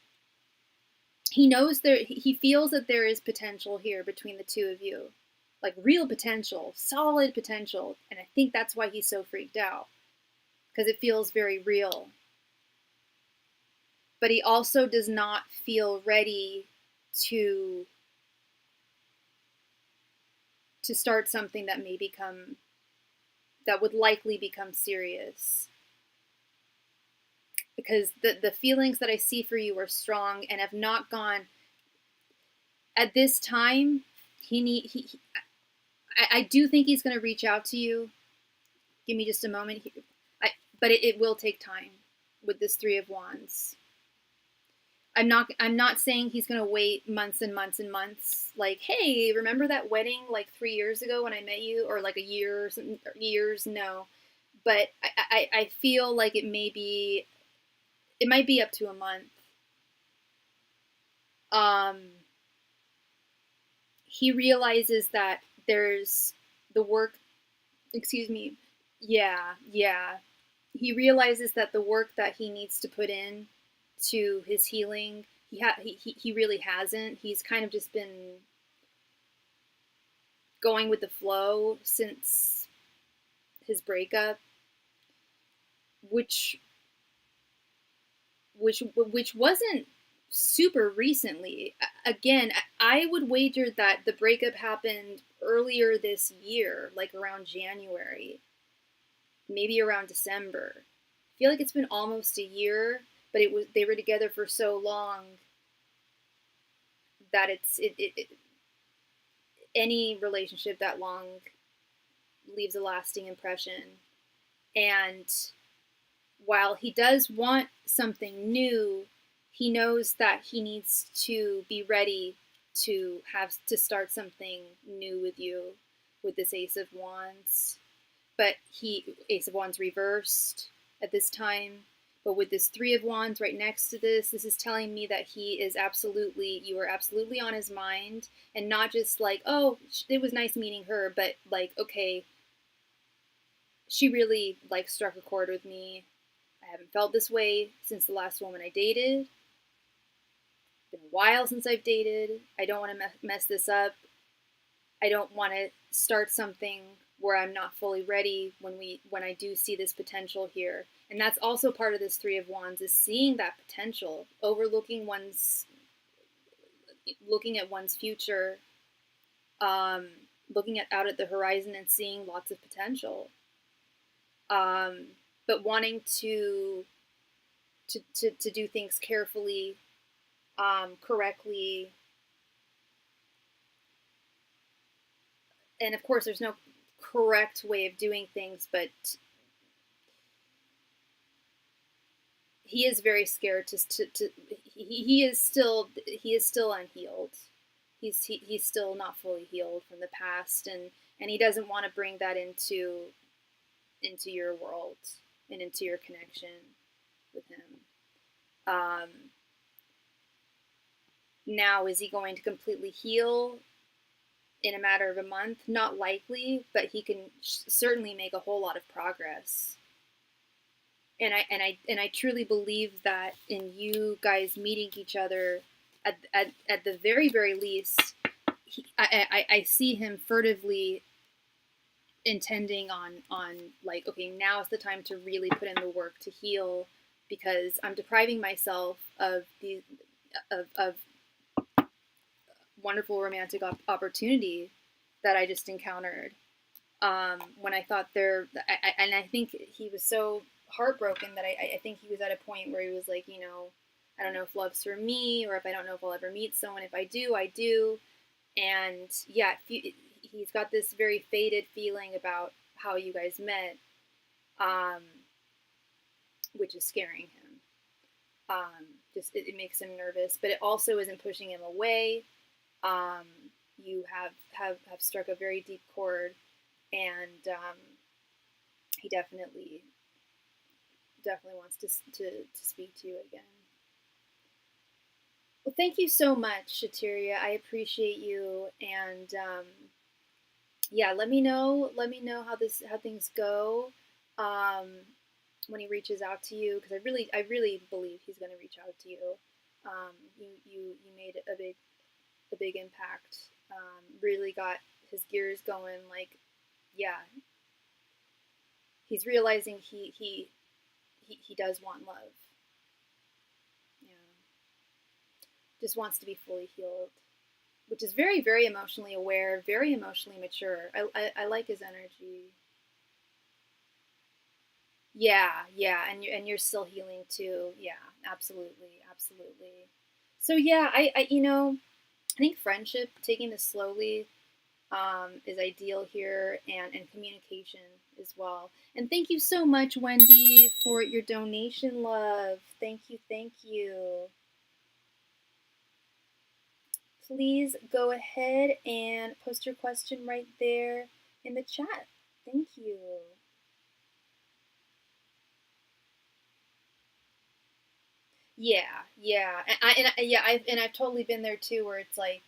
he knows he feels that there is potential here between the two of you, like real potential, solid potential. And I think that's why he's so freaked out, because it feels very real. But he also does not feel ready to start something that would likely become serious. Because the feelings that I see for you are strong and have not gone. At this time, I do think he's going to reach out to you. Give me just a moment. But it will take time with this Three of Wands. I'm not saying he's going to wait months and months and months. Like, hey, remember that wedding like 3 years ago when I met you, or like a year or some years? No, but I feel like it might be up to a month. He realizes that there's the work. Excuse me. Yeah. He realizes that the work that he needs to put in to his healing, he really hasn't. He's kind of just been going with the flow since his breakup, which wasn't super recently. Again, I would wager that the breakup happened earlier this year, like around January, maybe around December. I feel like it's been almost a year, but they were together for so long that any relationship that long leaves a lasting impression. And while he does want something new, he knows that he needs to be ready to start something new with you, with this Ace of Wands. But Ace of Wands reversed at this time. But with this Three of Wands right next to this is telling me that you are absolutely on his mind. And not just like, oh, it was nice meeting her, but like, okay, she really like struck a chord with me. I haven't felt this way since the last woman I dated. It's been a while since I've dated. I don't want to mess this up. I don't want to start something where I'm not fully ready when I do see this potential here. And that's also part of this Three of Wands, is seeing that potential, looking at one's future, looking out at the horizon and seeing lots of potential. But wanting to do things carefully, correctly. And of course, there's no correct way of doing things, but he is very scared he is still unhealed. He's still not fully healed from the past, and he doesn't want to bring that into your world and into your connection with him. Now, is he going to completely heal in a matter of a month? Not likely, but he can certainly make a whole lot of progress. And I truly believe that in you guys meeting each other, at the very, very least, I see him furtively intending on like, okay, now is the time to really put in the work to heal, because I'm depriving myself of wonderful romantic opportunity that I just encountered. When I thought and I think he was so heartbroken that I think he was at a point where he was like, I don't know if love's for me, or if I don't know if I'll ever meet someone. If I do, I do. And yeah, he's got this very faded feeling about how you guys met. which is scaring him. Just it makes him nervous, but it also isn't pushing him away. You have struck a very deep chord, and he definitely wants to speak to you again. Well, thank you so much, Shateria. I appreciate you, and yeah, let me know how things go when he reaches out to you, because I really believe he's going to reach out to you. You made a big impact. Really got his gears going. Like, yeah, he's realizing he does want love. Yeah, just wants to be fully healed, which is very, very emotionally aware, very emotionally mature. I like his energy. Yeah, yeah, and you're still healing too. Yeah, absolutely, absolutely. So yeah, I think friendship, taking this slowly, is ideal here, and communication as well. And thank you so much, Wendy, for your donation, love. Thank you, thank you. Please go ahead and post your question right there in the chat. Thank you. Yeah, yeah, I've totally been there too, where it's like,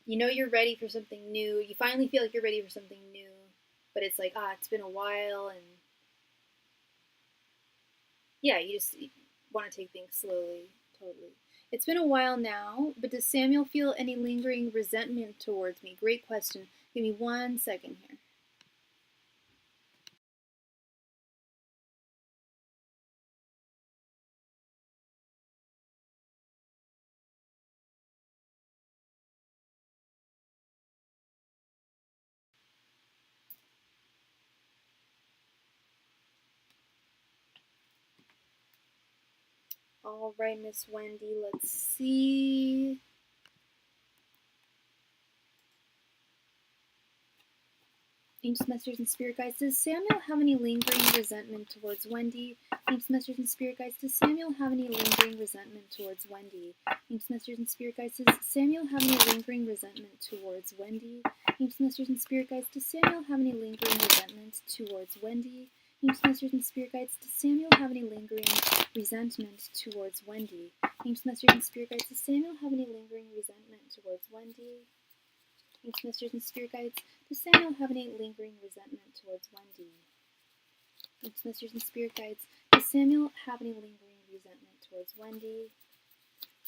you're ready for something new. You finally feel like you're ready for something new, but it's like, it's been a while, and yeah, you just want to take things slowly. Totally. It's been a while now, but does Samuel feel any lingering resentment towards me? Great question. Give me 1 second here. All right, Miss Wendy, let's see. Ancient Messengers and Spirit Guides, does Samuel have any lingering resentment towards Wendy? Ancient Messengers and Spirit Guides, does Samuel have any lingering resentment towards Wendy? Ancient Messengers and Spirit Guides, does Samuel have any lingering resentment towards Wendy? Ancient Messengers and Spirit Guides, does Samuel have any lingering resentment towards Wendy? Ancient Messengers and Spirit Guides, does Samuel have any lingering resentment towards Wendy? Ancient Messengers and Spirit Guides, does Samuel have any lingering resentment towards Wendy? Ancient Messengers and Spirit Guides, does Samuel have any lingering resentment towards Wendy? Ancient Messengers and Spirit Guides, does Samuel have any lingering resentment towards Wendy?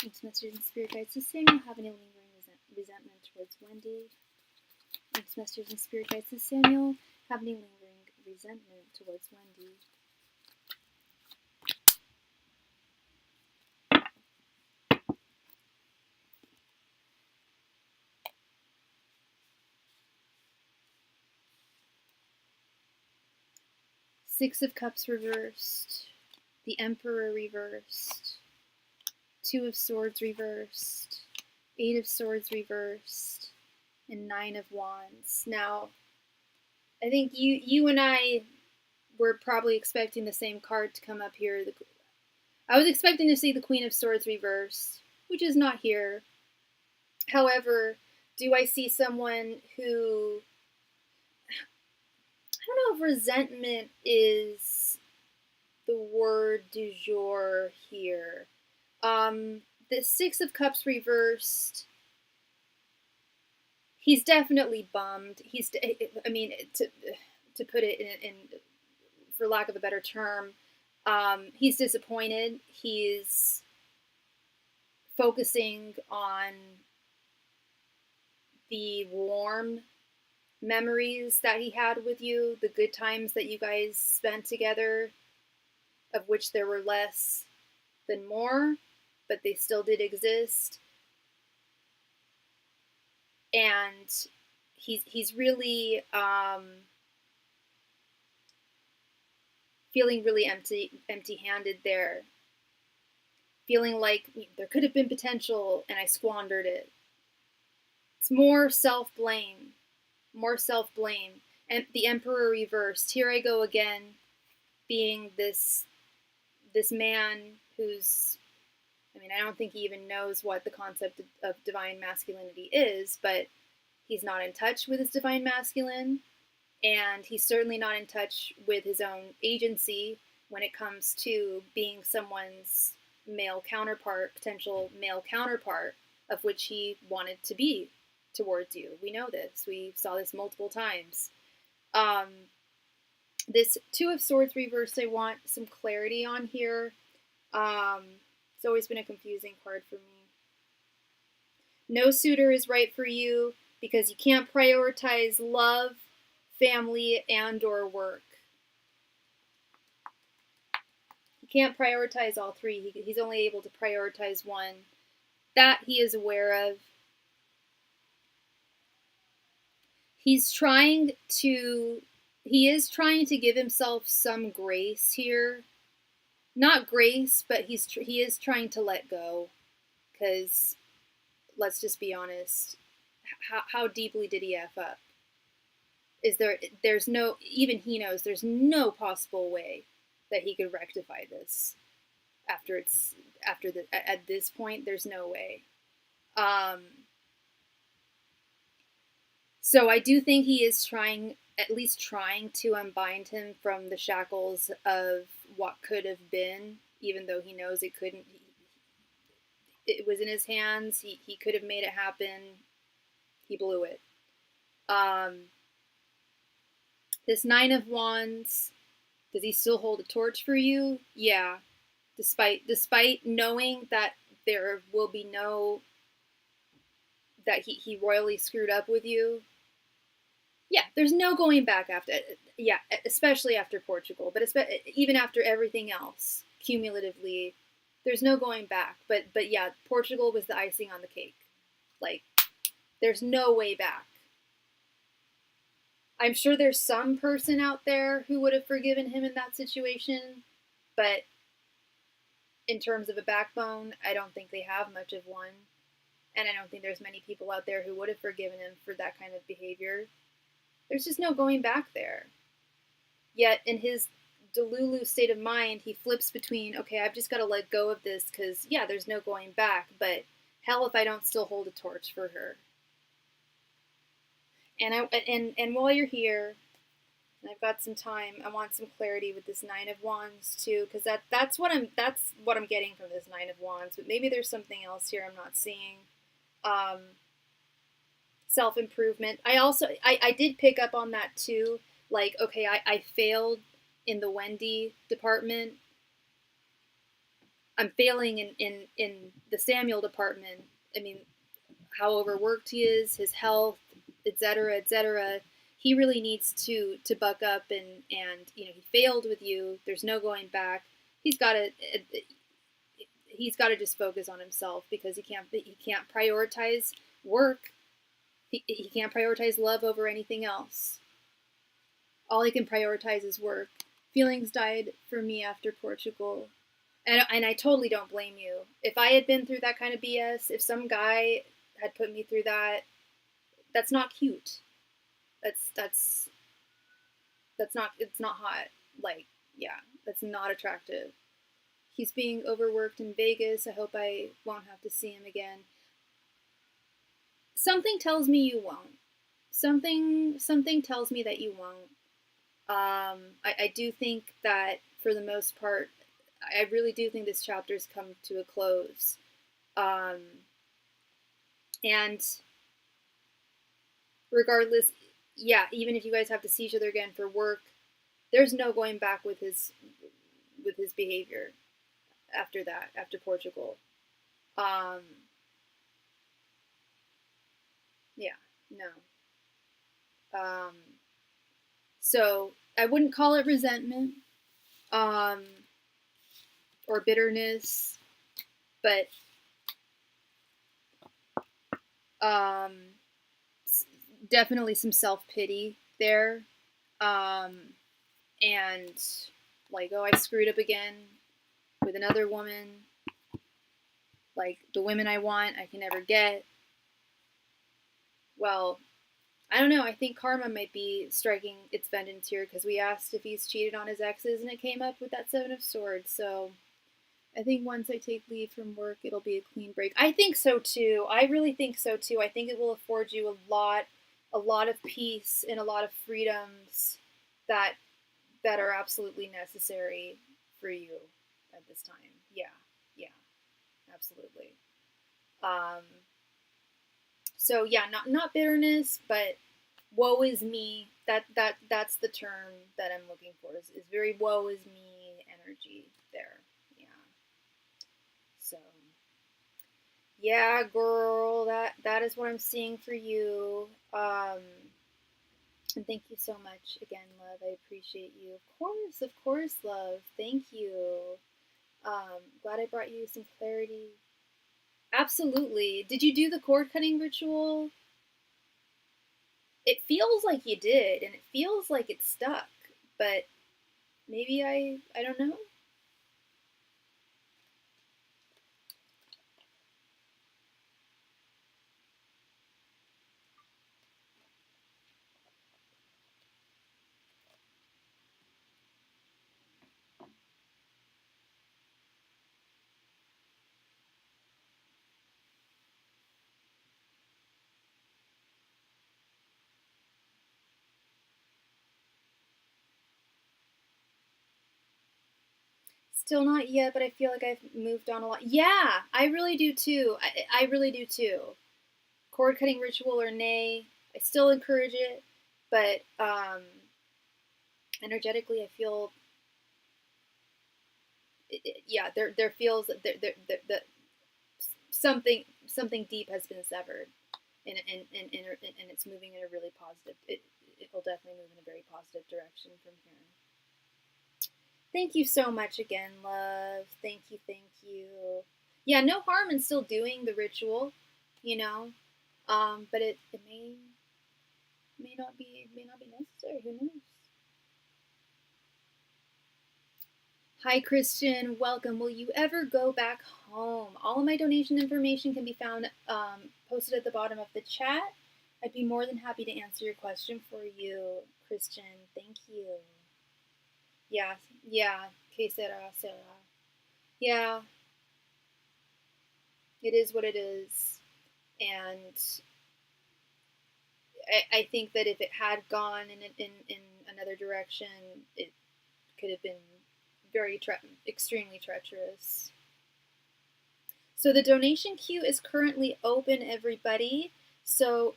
Ancient Messengers and Spirit Guides, does Samuel have any lingering resentment towards Wendy? Ancient Messengers and Spirit Guides, does Samuel have any lingering resentment towards Wendy? 6 of Cups reversed, the Emperor reversed, 2 of Swords reversed, 8 of Swords reversed, and 9 of Wands. Now, I think you and I were probably expecting the same card to come up here. I was expecting to see the Queen of Swords reversed, which is not here. However, do I see someone who, I don't know if resentment is the word du jour here. The 6 of Cups reversed, he's definitely bummed. I mean, to put it in for lack of a better term, he's disappointed. He's focusing on the warm memories that he had with you, the good times that you guys spent together, of which there were less than more, but they still did exist. And he's really feeling really empty-handed there, feeling like there could have been potential and I squandered it. It's more self-blame, and the Emperor reversed. Here I go again, being this this man who's, I mean, I don't think he even knows what the concept of divine masculinity is, but he's not in touch with his divine masculine, and he's certainly not in touch with his own agency when it comes to being someone's male counterpart, potential male counterpart, of which he wanted to be towards you. We know this. We saw this multiple times. This Two of Swords reverse, I want some clarity on here. It's always been a confusing card for me. No suitor is right for you because you can't prioritize love, family, and or work. He can't prioritize all three. He's only able to prioritize one. That he is aware of. He is trying to give himself some grace here. Not grace, but he is trying to let go. Because, let's just be honest, how deeply did he F up? There's no, even he knows there's no possible way that he could rectify this at this point. There's no way. So I do think he is at least trying to unbind him from the shackles of what could have been, even though he knows it couldn't. It was in his hands. He could have made it happen. He blew it. This Nine of Wands, does he still hold a torch for you? Yeah. Despite knowing that there will be that he royally screwed up with you. Yeah, there's no going back after. Yeah, especially after Portugal, but even after everything else, cumulatively, there's no going back. But yeah, Portugal was the icing on the cake. Like, there's no way back. I'm sure there's some person out there who would have forgiven him in that situation, but in terms of a backbone, I don't think they have much of one. And I don't think there's many people out there who would have forgiven him for that kind of behavior. There's just no going back there. Yet in his delulu state of mind, he flips between, okay, I've just got to let go of this because, yeah, there's no going back, but hell if I don't still hold a torch for her. And while you're here, and I've got some time, I want some clarity with this Nine of Wands too, because that's what I'm getting from this Nine of Wands. But maybe there's something else here I'm not seeing. Self-improvement. I did pick up on that too. Like, okay, I failed in the Wendy department. I'm failing in the Samuel department. I mean, how overworked he is, his health, etc., etc. He really needs to buck up and he failed with you. There's no going back. He's got to just focus on himself because he can't prioritize work. He can't prioritize love over anything else. All he can prioritize is work. Feelings died for me after Portugal. And I totally don't blame you. If I had been through that kind of BS, if some guy had put me through that, that's not cute. It's not hot. Like, yeah, that's not attractive. He's being overworked in Vegas. I hope I won't have to see him again. Something tells me you won't. Something tells me that you won't. I do think that for the most part, I really do think this chapter's come to a close. And regardless, yeah, even if you guys have to see each other again for work, there's no going back with his behavior after that, after Portugal. Yeah, no. So I wouldn't call it resentment, or bitterness, but definitely some self-pity there. And like, oh, I screwed up again with another woman. Like, the women I want, I can never get. Well, I don't know. I think karma might be striking its vengeance here because we asked if he's cheated on his exes and it came up with that Seven of Swords. So I think once I take leave from work, it'll be a clean break. I think so too. I really think so too. I think it will afford you a lot of peace and a lot of freedoms that are absolutely necessary for you at this time. Yeah, yeah, absolutely. Um, so yeah, not bitterness, but woe is me. That's the term that I'm looking for. Is very woe is me energy there. Yeah. So yeah, girl, that is what I'm seeing for you. And thank you so much again, love. I appreciate you. Of course, love. Thank you. Glad I brought you some clarity. Absolutely. Did you do the cord cutting ritual? It feels like you did, and it feels like it stuck, but maybe I don't know. Still not yet, but I feel like I've moved on a lot. Yeah, I really do too. I really do too. Cord cutting ritual or nay, I still encourage it, but energetically, I feel yeah, there feels that that something deep has been severed, and it's moving in a really positive. It will definitely move in a very positive direction from here. Thank you so much again, love. Thank you, thank you. Yeah, no harm in still doing the ritual, you know. But it may not be necessary. Who knows? Hi, Christian. Welcome. Will you ever go back home? All of my donation information can be found posted at the bottom of the chat. I'd be more than happy to answer your question for you, Christian. Thank you. Yeah, yeah. Que sera, sera. Yeah, it is what it is. And I think that if it had gone in another direction, it could have been extremely treacherous. So the donation queue is currently open, everybody. So,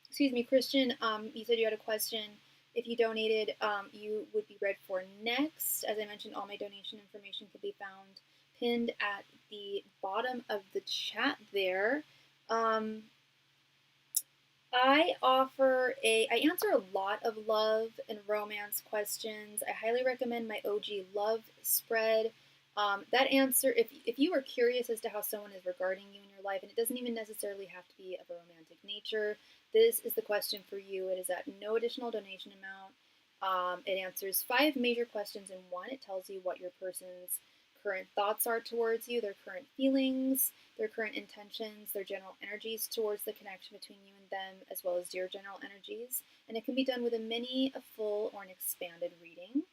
excuse me, Christian, you said you had a question. If you donated, you would be read for next. As I mentioned, all my donation information can be found pinned at the bottom of the chat there. I answer a lot of love and romance questions. I highly recommend my OG love spread. That answer, if you are curious as to how someone is regarding you in your life, and it doesn't even necessarily have to be of a romantic nature, this is the question for you. It is at no additional donation amount. It answers 5 major questions in one. It tells you what your person's current thoughts are towards you, their current feelings, their current intentions, their general energies towards the connection between you and them, as well as your general energies. And it can be done with a mini, a full, or an expanded reading.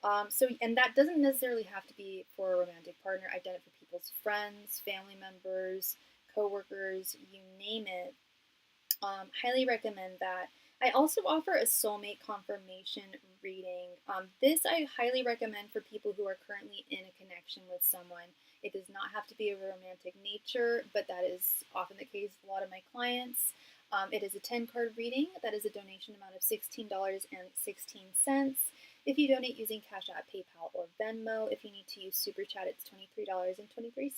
And that doesn't necessarily have to be for a romantic partner. I've done it for people's friends, family members, coworkers, you name it. Highly recommend that. I also offer a soulmate confirmation reading. This I highly recommend for people who are currently in a connection with someone. It does not have to be of a romantic nature, but that is often the case with a lot of my clients. It is a 10-card reading. That is a donation amount of $16.16. If you donate using Cashapp, PayPal, or Venmo, if you need to use SuperChat, it's $23.23.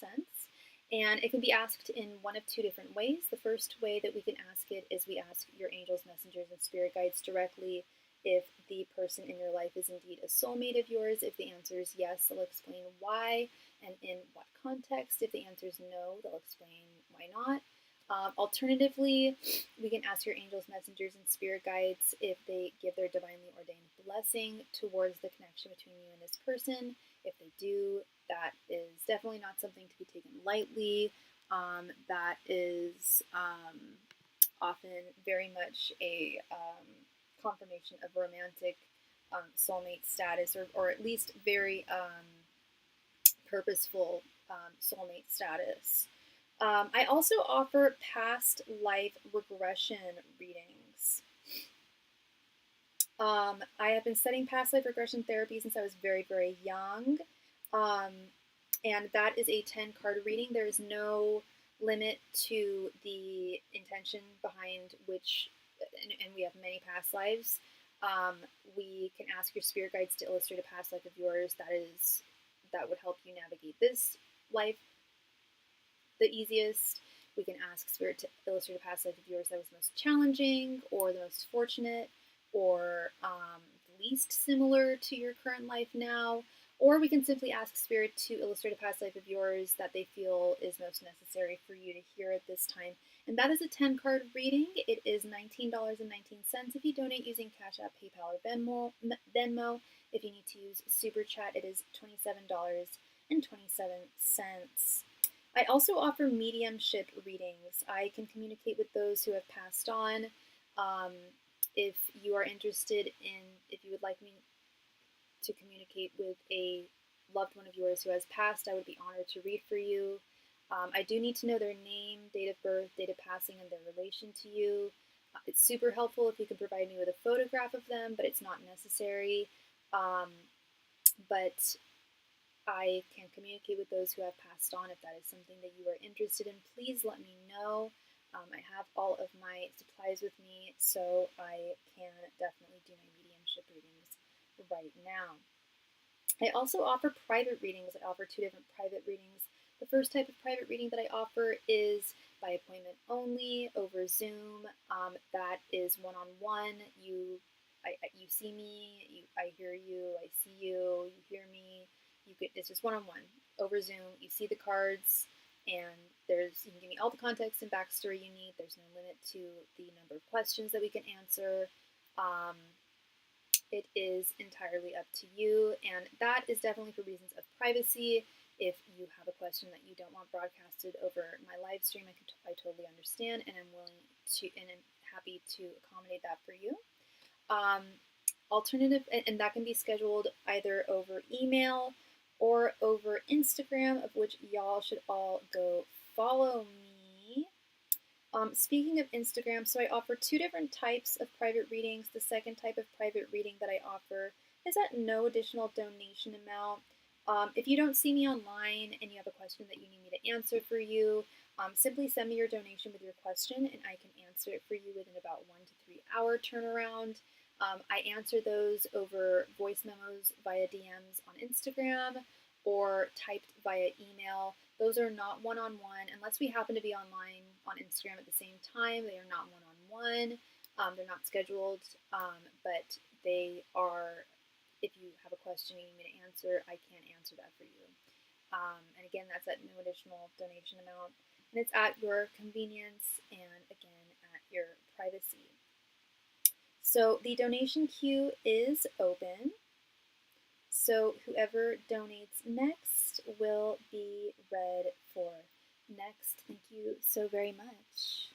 And it can be asked in one of 2 different ways. The first way that we can ask it is we ask your angels, messengers, and spirit guides directly if the person in your life is indeed a soulmate of yours. If the answer is yes, they'll explain why and in what context. If the answer is no, they'll explain why not. Alternatively, we can ask your angels, messengers, and spirit guides if they give their divinely ordained blessing towards the connection between you and this person. If they do, that is definitely not something to be taken lightly. That is often very much a confirmation of romantic soulmate status, or at least very purposeful soulmate status. I also offer past life regression readings. I have been studying past life regression therapy since I was very, very young. And that is a 10-card reading. There is no limit to the intention behind which, and we have many past lives. We can ask your spirit guides to illustrate a past life of yours that would help you navigate this life the easiest. We can ask spirit to illustrate a past life of yours that was most challenging, or the most fortunate, or the least similar to your current life now. Or we can simply ask spirit to illustrate a past life of yours that they feel is most necessary for you to hear at this time. And that is a 10-card reading. It is $19.19 if you donate using Cashapp, PayPal, or Venmo. If you need to use SuperChat, it is $27.27. I also offer mediumship readings. I can communicate with those who have passed on. If you are interested if you would like me to communicate with a loved one of yours who has passed, I would be honored to read for you. I do need to know their name, date of birth, date of passing, and their relation to you. It's super helpful if you can provide me with a photograph of them, but it's not necessary. But I can communicate with those who have passed on. If that is something that you are interested in, please let me know. I have all of my supplies with me, so I can definitely do my mediumship readings right now. I also offer private readings. I offer 2 different private readings. The first type of private reading that I offer is by appointment only over Zoom. That is one-on-one. You see me, I hear you, I see you, you hear me. It's just one-on-one over Zoom. You see the cards, and you can give me all the context and backstory you need. There's no limit to the number of questions that we can answer. It is entirely up to you, and that is definitely for reasons of privacy. If you have a question that you don't want broadcasted over my live stream, I totally understand, and I'm willing to and I'm happy to accommodate that for you. Alternative, and that can be scheduled either over email or over Instagram, of which y'all should all go follow me. Speaking of Instagram, so I offer 2 different types of private readings. The second type of private reading that I offer is at no additional donation amount. If you don't see me online and you have a question that you need me to answer for you, simply send me your donation with your question and I can answer it for you within about 1 to 3 hour turnaround. I answer those over voice memos via DMs on Instagram or typed via email. Those are not one-on-one unless we happen to be online on Instagram at the same time. They are not one-on-one. They're not scheduled, but they are. If you have a question you need me to answer, I can answer that for you. And again, that's at no additional donation amount, and it's at your convenience and again at your privacy. So the donation queue is open. So whoever donates next will be read for next. Thank you so very much.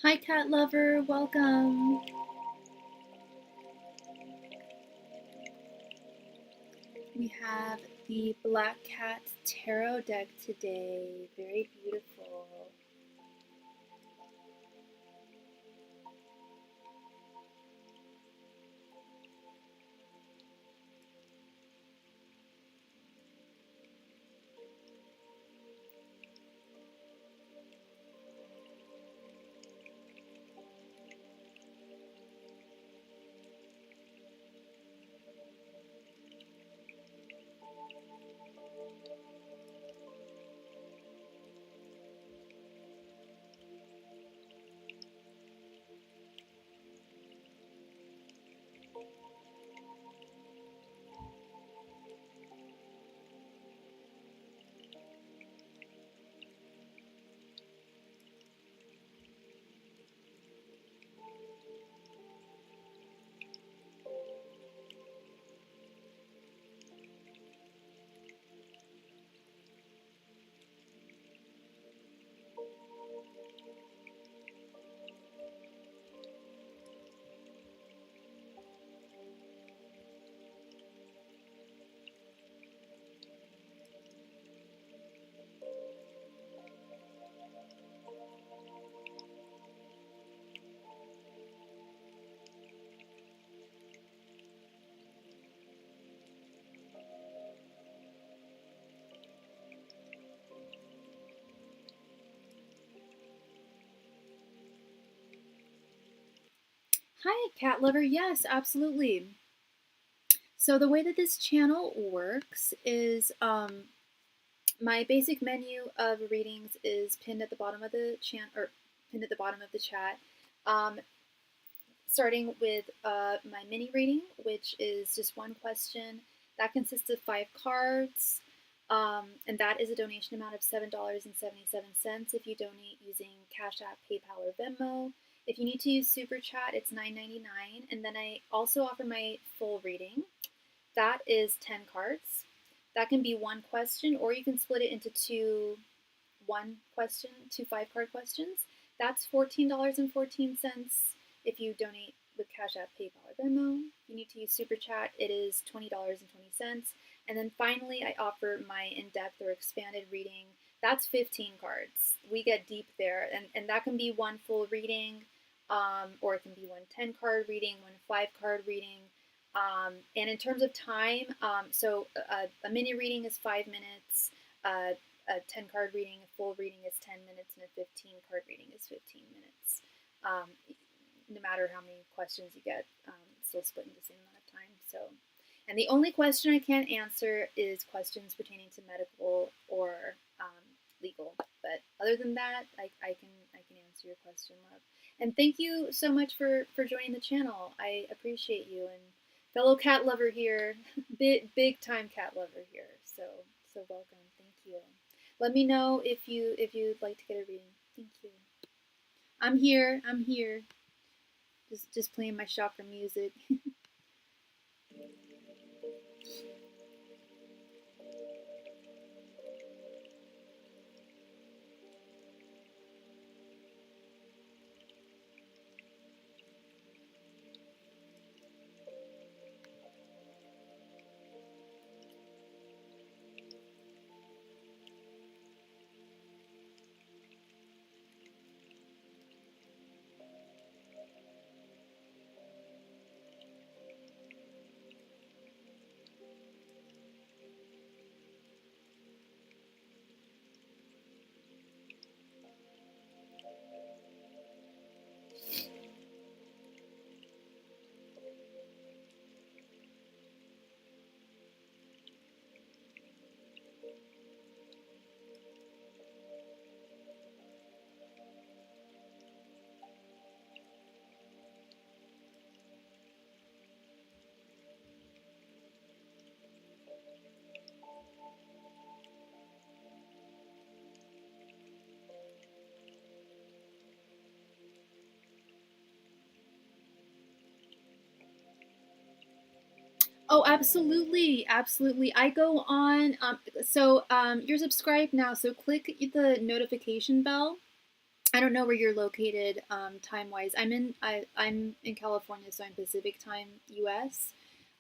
Hi, cat lover. Welcome. We have the Black Cat Tarot deck today. Very beautiful. Hi, cat lover. Yes, absolutely. So the way that this channel works is my basic menu of readings is pinned at the bottom of the pinned at the bottom of the chat. Starting with my mini reading, which is just one question. That consists of 5 cards, and that is a donation amount of $7.77 if you donate using Cash App, PayPal, or Venmo. If you need to use SuperChat, it's $9.99. And then I also offer my full reading. That is 10 cards. That can be one question, or you can split it into two 5-card questions. That's $14.14 if you donate with Cashapp, PayPal, or Venmo. If you need to use Super Chat, it is $20.20. And then finally, I offer my in-depth or expanded reading. That's 15 cards. We get deep there, and that can be one full reading, or it can be one 10-card reading, one 5-card reading. And in terms of time, so a mini reading is 5 minutes. A 10-card reading, a full reading is 10 minutes, and a 15-card reading is 15 minutes. No matter how many questions you get, it's still split into the same amount of time. So, and the only question I can't answer is questions pertaining to medical or legal. But other than that, I can answer your question, love. And thank you so much for joining the channel. I appreciate you, and fellow cat lover here, big time cat lover here. So welcome. Thank you. Let me know if you'd like to get a reading. Thank you. I'm here. Just playing my chakra music. Oh, absolutely, absolutely. I go on. You're subscribed now, so click the notification bell. I don't know where you're located time wise. I'm in California, so I'm Pacific time, U.S.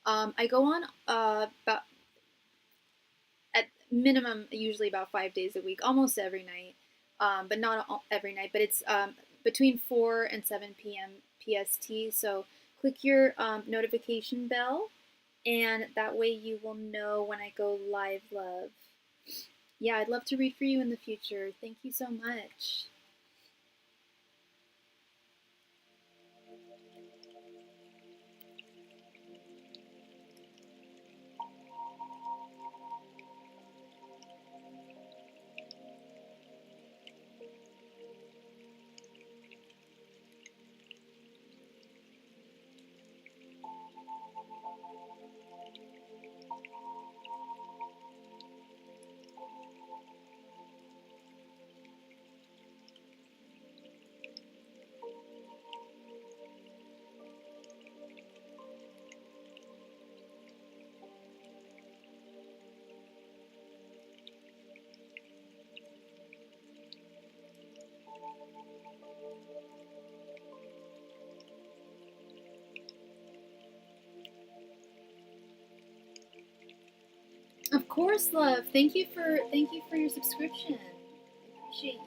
I go on about at minimum usually about 5 days a week, almost every night, but not every night. But it's between 4 and 7 p.m. PST. So click your notification bell, and that way you will know when I go live, love. Yeah, I'd love to read for you in the future. Thank you so much. Of course, love. Thank you for your subscription. I appreciate you.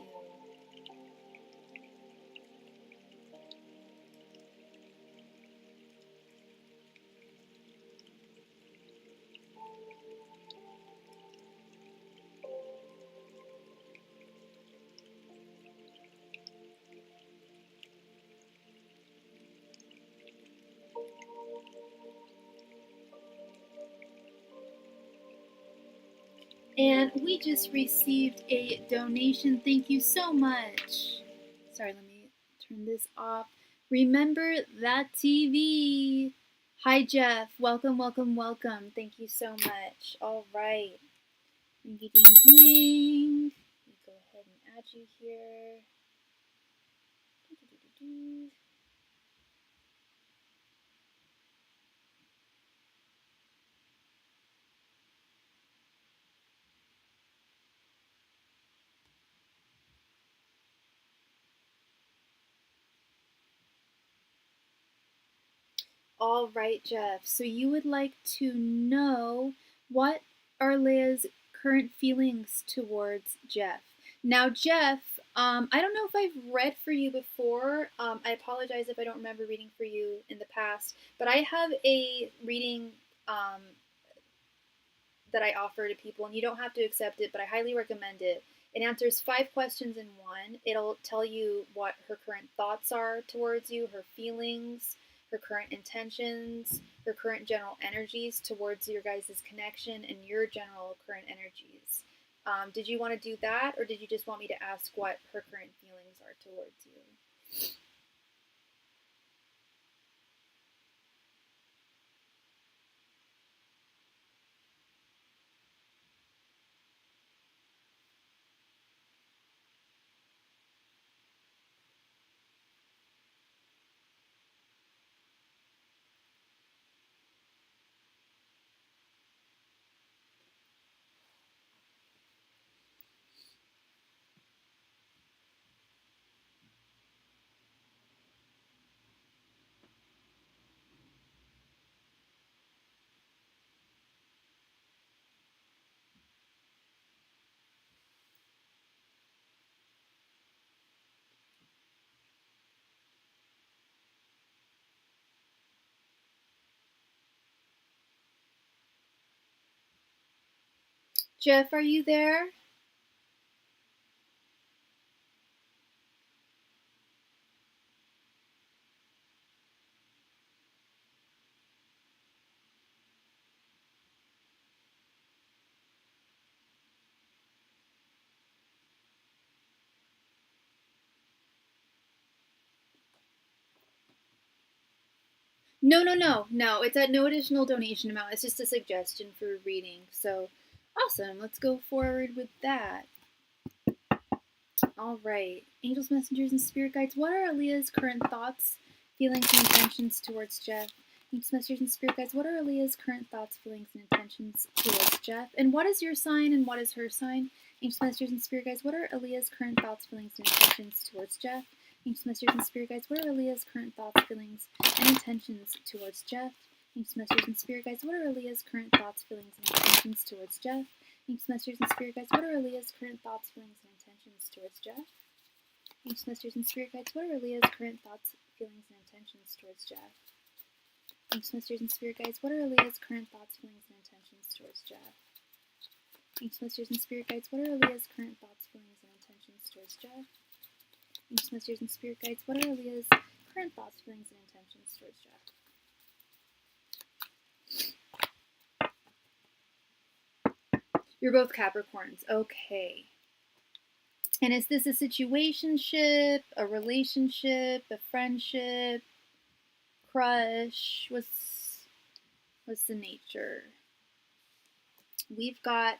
And we just received a donation. Thank you so much. Sorry, let me turn this off. Remember that TV. Hi, Jeff. Welcome, welcome, welcome. Thank you so much. All right. Ding, ding, ding. Let me go ahead and add you here. All right, Jeff. So you would like to know what are Leah's current feelings towards Jeff. Now, Jeff, I don't know if I've read for you before. I apologize if I don't remember reading for you in the past, but I have a reading that I offer to people, and you don't have to accept it, but I highly recommend it. It answers 5 questions in one. It'll tell you what her current thoughts are towards you, her feelings, her current intentions, her current general energies towards your guys' connection, and your general current energies. Did you want to do that, or did you just want me to ask what her current feelings are towards you? Jeff, are you there? No, no, no, no. It's at no additional donation amount. It's just a suggestion for reading. So, awesome. Let's go forward with that. All right. Angels, messengers, and spirit guides. What are Aaliyah's current thoughts, feelings, and intentions towards Jeff? Angels, messengers, and spirit guides. What are Aaliyah's current thoughts, feelings, and intentions towards Jeff? And what is your sign and what is her sign? Angels, messengers, and spirit guides. What are Aaliyah's current thoughts, feelings, and intentions towards Jeff? Angels, messengers, and spirit guides. What are Aaliyah's current thoughts, feelings, and intentions towards Jeff? Angels, messengers, and spirit guides. What are Aaliyah's current thoughts, feelings, and intentions towards Jeff? Angels, messengers, and spirit guides. What are Aaliyah's current thoughts, feelings, and intentions towards Jeff? Angels, messengers, and spirit guides. What are Aaliyah's current thoughts, feelings, and intentions towards Jeff? Angels, messengers, and spirit guides. What are Aaliyah's current thoughts, feelings, and intentions towards Jeff? Angels, messengers, and spirit guides. What are Aaliyah's current thoughts, feelings, and intentions towards Jeff? Angels, messengers, and spirit guides. What are Aaliyah's current thoughts, feelings, and intentions towards Jeff? You're both Capricorns. Okay. And is this a situationship, a relationship, a friendship, crush? What's the nature? We've got,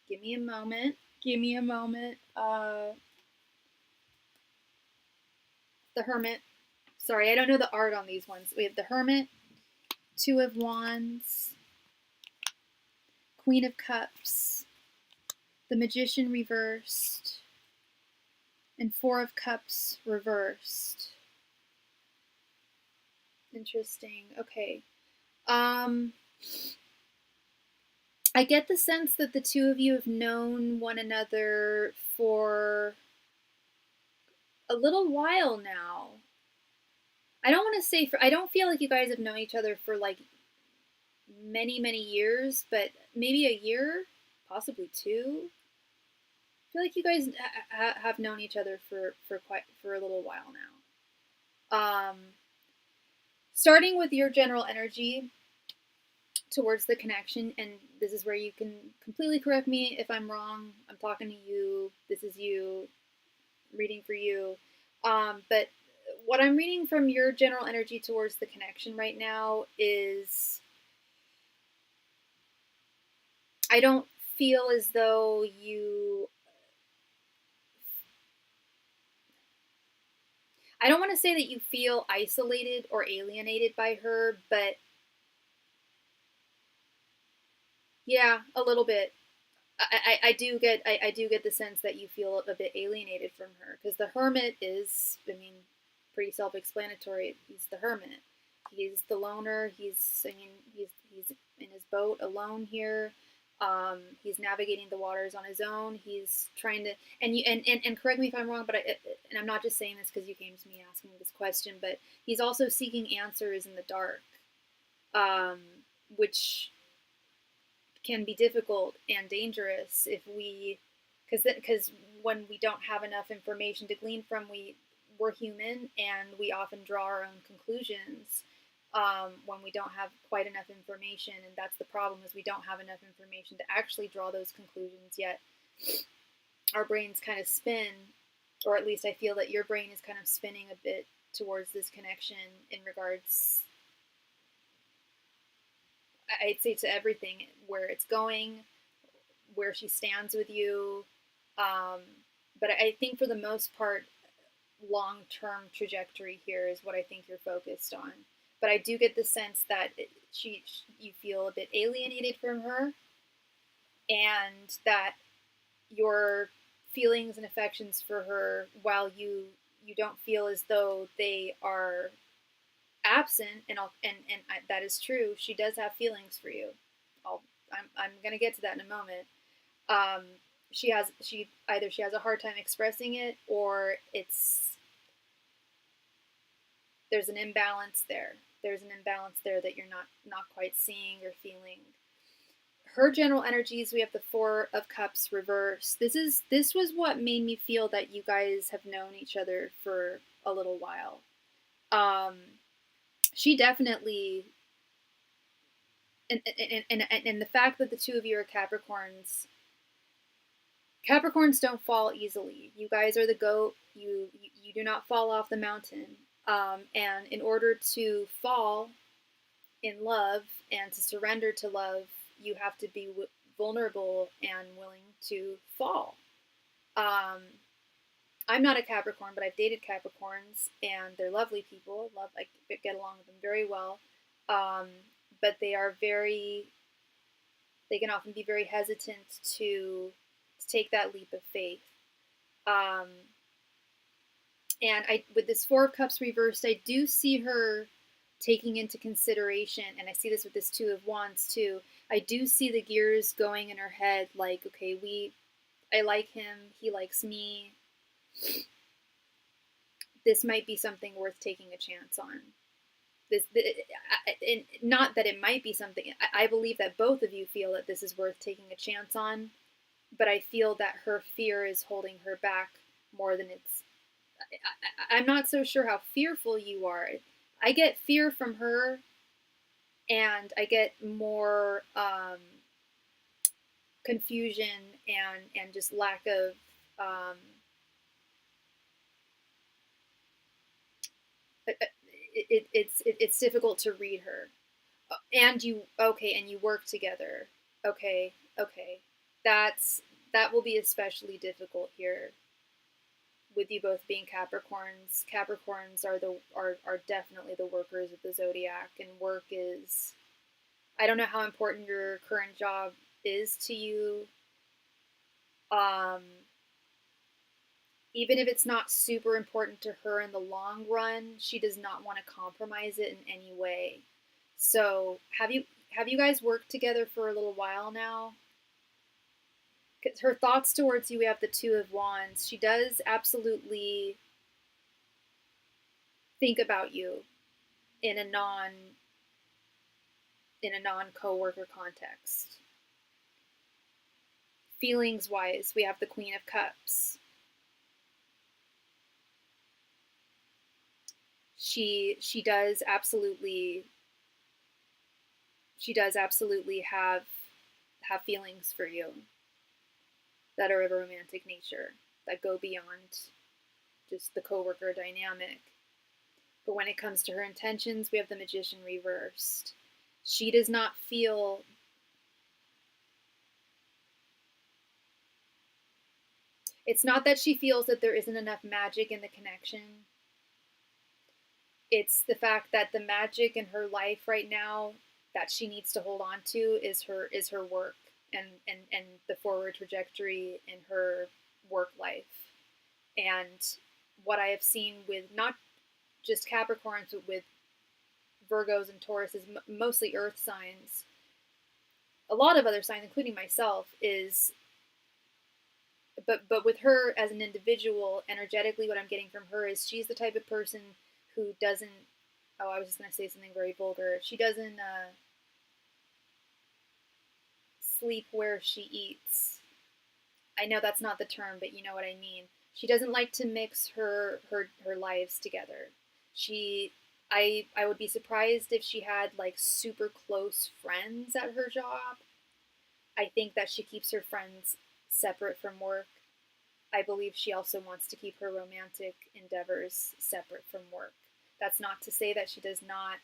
give me a moment. The Hermit. Sorry, I don't know the art on these ones. We have the Hermit, Two of Wands, Queen of Cups, the Magician reversed, and Four of Cups reversed. Interesting. Okay. I get the sense that the two of you have known one another for a little while now. I don't want to say I don't feel like you guys have known each other for like many, many years, but maybe a year, possibly 2. I feel like you guys have known each other for a little while now. Starting with your general energy towards the connection, and this is where you can completely correct me if I'm wrong. I'm talking to you. This is you, reading for you. But what I'm reading from your general energy towards the connection right now is I don't feel as though you I don't want to say that you feel isolated or alienated by her, but yeah, a little bit. I do get the sense that you feel a bit alienated from her, because the hermit is, I mean, pretty self-explanatory. He's the hermit. He's the loner. He's in his boat alone here. He's navigating the waters on his own. He's trying to, and correct me if I'm wrong, but and I'm not just saying this because you came to me asking this question, but he's also seeking answers in the dark, um, which can be difficult and dangerous if we, because when we don't have enough information to glean from, we're human and we often draw our own conclusions, when we don't have quite enough information. And that's the problem, is we don't have enough information to actually draw those conclusions, yet our brains kind of spin, or at least I feel that your brain is kind of spinning a bit towards this connection in regards, I'd say, to everything, where it's going, where she stands with you. But I think for the most part, long-term trajectory here is what I think you're focused on. But I do get the sense that you feel a bit alienated from her, and that your feelings and affections for her, while you don't feel as though they are absent, and that is true. She does have feelings for you. I'm gonna get to that in a moment. She either has a hard time expressing it, or there's an imbalance there. There's an imbalance there that you're not quite seeing or feeling. Her general energies, we have the Four of Cups reversed. This was what made me feel that you guys have known each other for a little while. She definitely, and the fact that the two of you are Capricorns. Capricorns don't fall easily. You guys are the goat. You do not fall off the mountain. And in order to fall in love and to surrender to love, you have to be vulnerable and willing to fall. I'm not a Capricorn, but I've dated Capricorns, and they're lovely people. I get along with them very well. But they can often be very hesitant to take that leap of faith. And with this Four of Cups reversed, I do see her taking into consideration, and I see this with this Two of Wands too. I do see the gears going in her head, like, okay, I like him, he likes me. This might be something worth taking a chance on. Not that it might be something. I believe that both of you feel that this is worth taking a chance on, but I feel that her fear is holding her back more than it's. I'm not so sure how fearful you are. I get fear from her, and I get more confusion and just lack of. It's difficult to read her, and you work together. Okay, that will be especially difficult here, with you both being Capricorns. Capricorns are definitely the workers of the zodiac, and work is. I don't know how important your current job is to you. Even if it's not super important to her in the long run, she does not want to compromise it in any way. So have you guys worked together for a little while now? Because her thoughts towards you, we have the Two of Wands. She does absolutely think about you in a non coworker context. Feelings wise, we have the Queen of Cups. She does absolutely have feelings for you that are of a romantic nature, that go beyond just the coworker dynamic. But when it comes to her intentions, we have the Magician reversed. She does not feel. It's not that she feels that there isn't enough magic in the connection. it's the fact that the magic in her life right now that she needs to hold on to is her work and the forward trajectory in her work life. And what I have seen with not just Capricorns, but with Virgos and Taurus, is mostly earth signs, a lot of other signs, including myself, is but with her as an individual, energetically, what I'm getting from her is she's the type of person who doesn't. Oh, I was just gonna say something very vulgar. She doesn't sleep where she eats. I know that's not the term, but you know what I mean. She doesn't like to mix her lives together. She I would be surprised if she had like super close friends at her job. I think that she keeps her friends separate from work. I believe she also wants to keep her romantic endeavors separate from work. That's not to say that she does not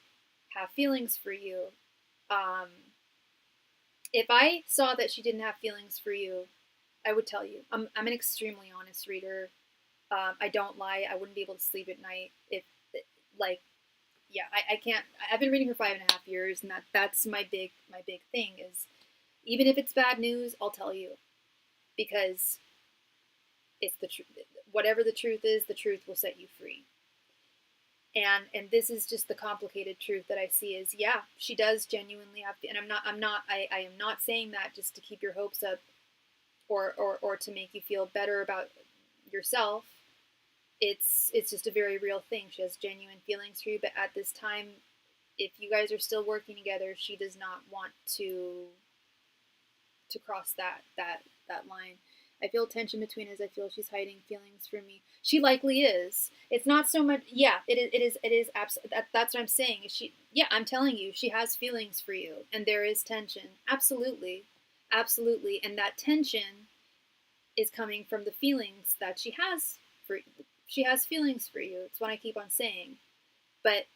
have feelings for you. Um, if I saw that she didn't have feelings for you, I would tell you. I'm an extremely honest reader. I don't lie. I wouldn't be able to sleep at night if, like, yeah, I can't. I've been reading for 5.5 years, and that's my big thing is, even if it's bad news, I'll tell you, because it's the truth. Whatever the truth is, the truth will set you free. And this is just the complicated truth that I see is, yeah, she does genuinely have, and I am not saying that just to keep your hopes up or to make you feel better about yourself. It's just a very real thing. She has genuine feelings for you, but at this time, if you guys are still working together, she does not want to cross that line. I feel tension between us. I feel she's hiding feelings from me. She likely is. It's not so much. Yeah, it is absolutely. That's what I'm saying. Yeah, I'm telling you, she has feelings for you, and there is tension. Absolutely, absolutely, and that tension is coming from the feelings that she has for. She has feelings for you. It's what I keep on saying. But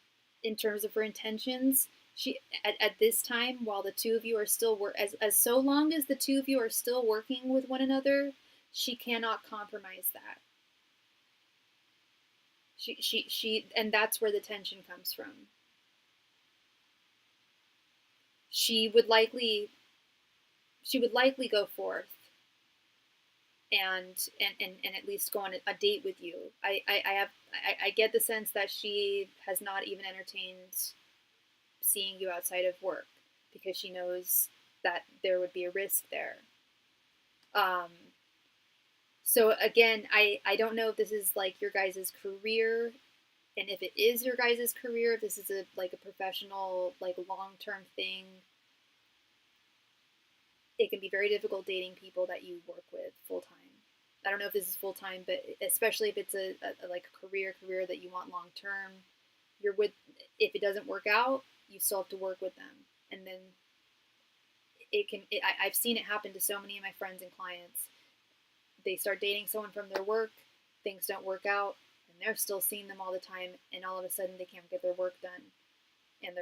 in terms of her intentions, she at this time, while the two of you are still as so long as the two of you are still working with one another, she cannot compromise that. She and that's where the tension comes from. She would likely go forth and at least go on a date with you. I get the sense that she has not even entertained seeing you outside of work because she knows that there would be a risk there. So again, I don't know if this is like your guys' career, and if it is your guys' career, if this is a professional, like, long-term thing. It can be very difficult dating people that you work with full time. I don't know if this is full time, but especially if it's a like a career that you want long term, you're with. If it doesn't work out, you still have to work with them, and then I've seen it happen to so many of my friends and clients. They start dating someone from their work, things don't work out, and they're still seeing them all the time, and all of a sudden they can't get their work done, and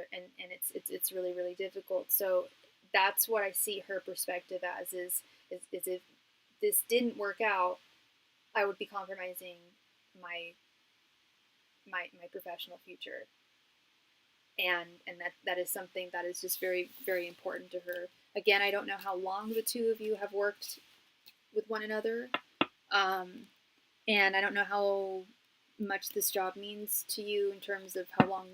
it's really, really difficult. So that's what I see her perspective as is if this didn't work out, I would be compromising my professional future, and that is something that is just very, very important to her. Again, I don't know how long the two of you have worked with one another, and I don't know how much this job means to you in terms of how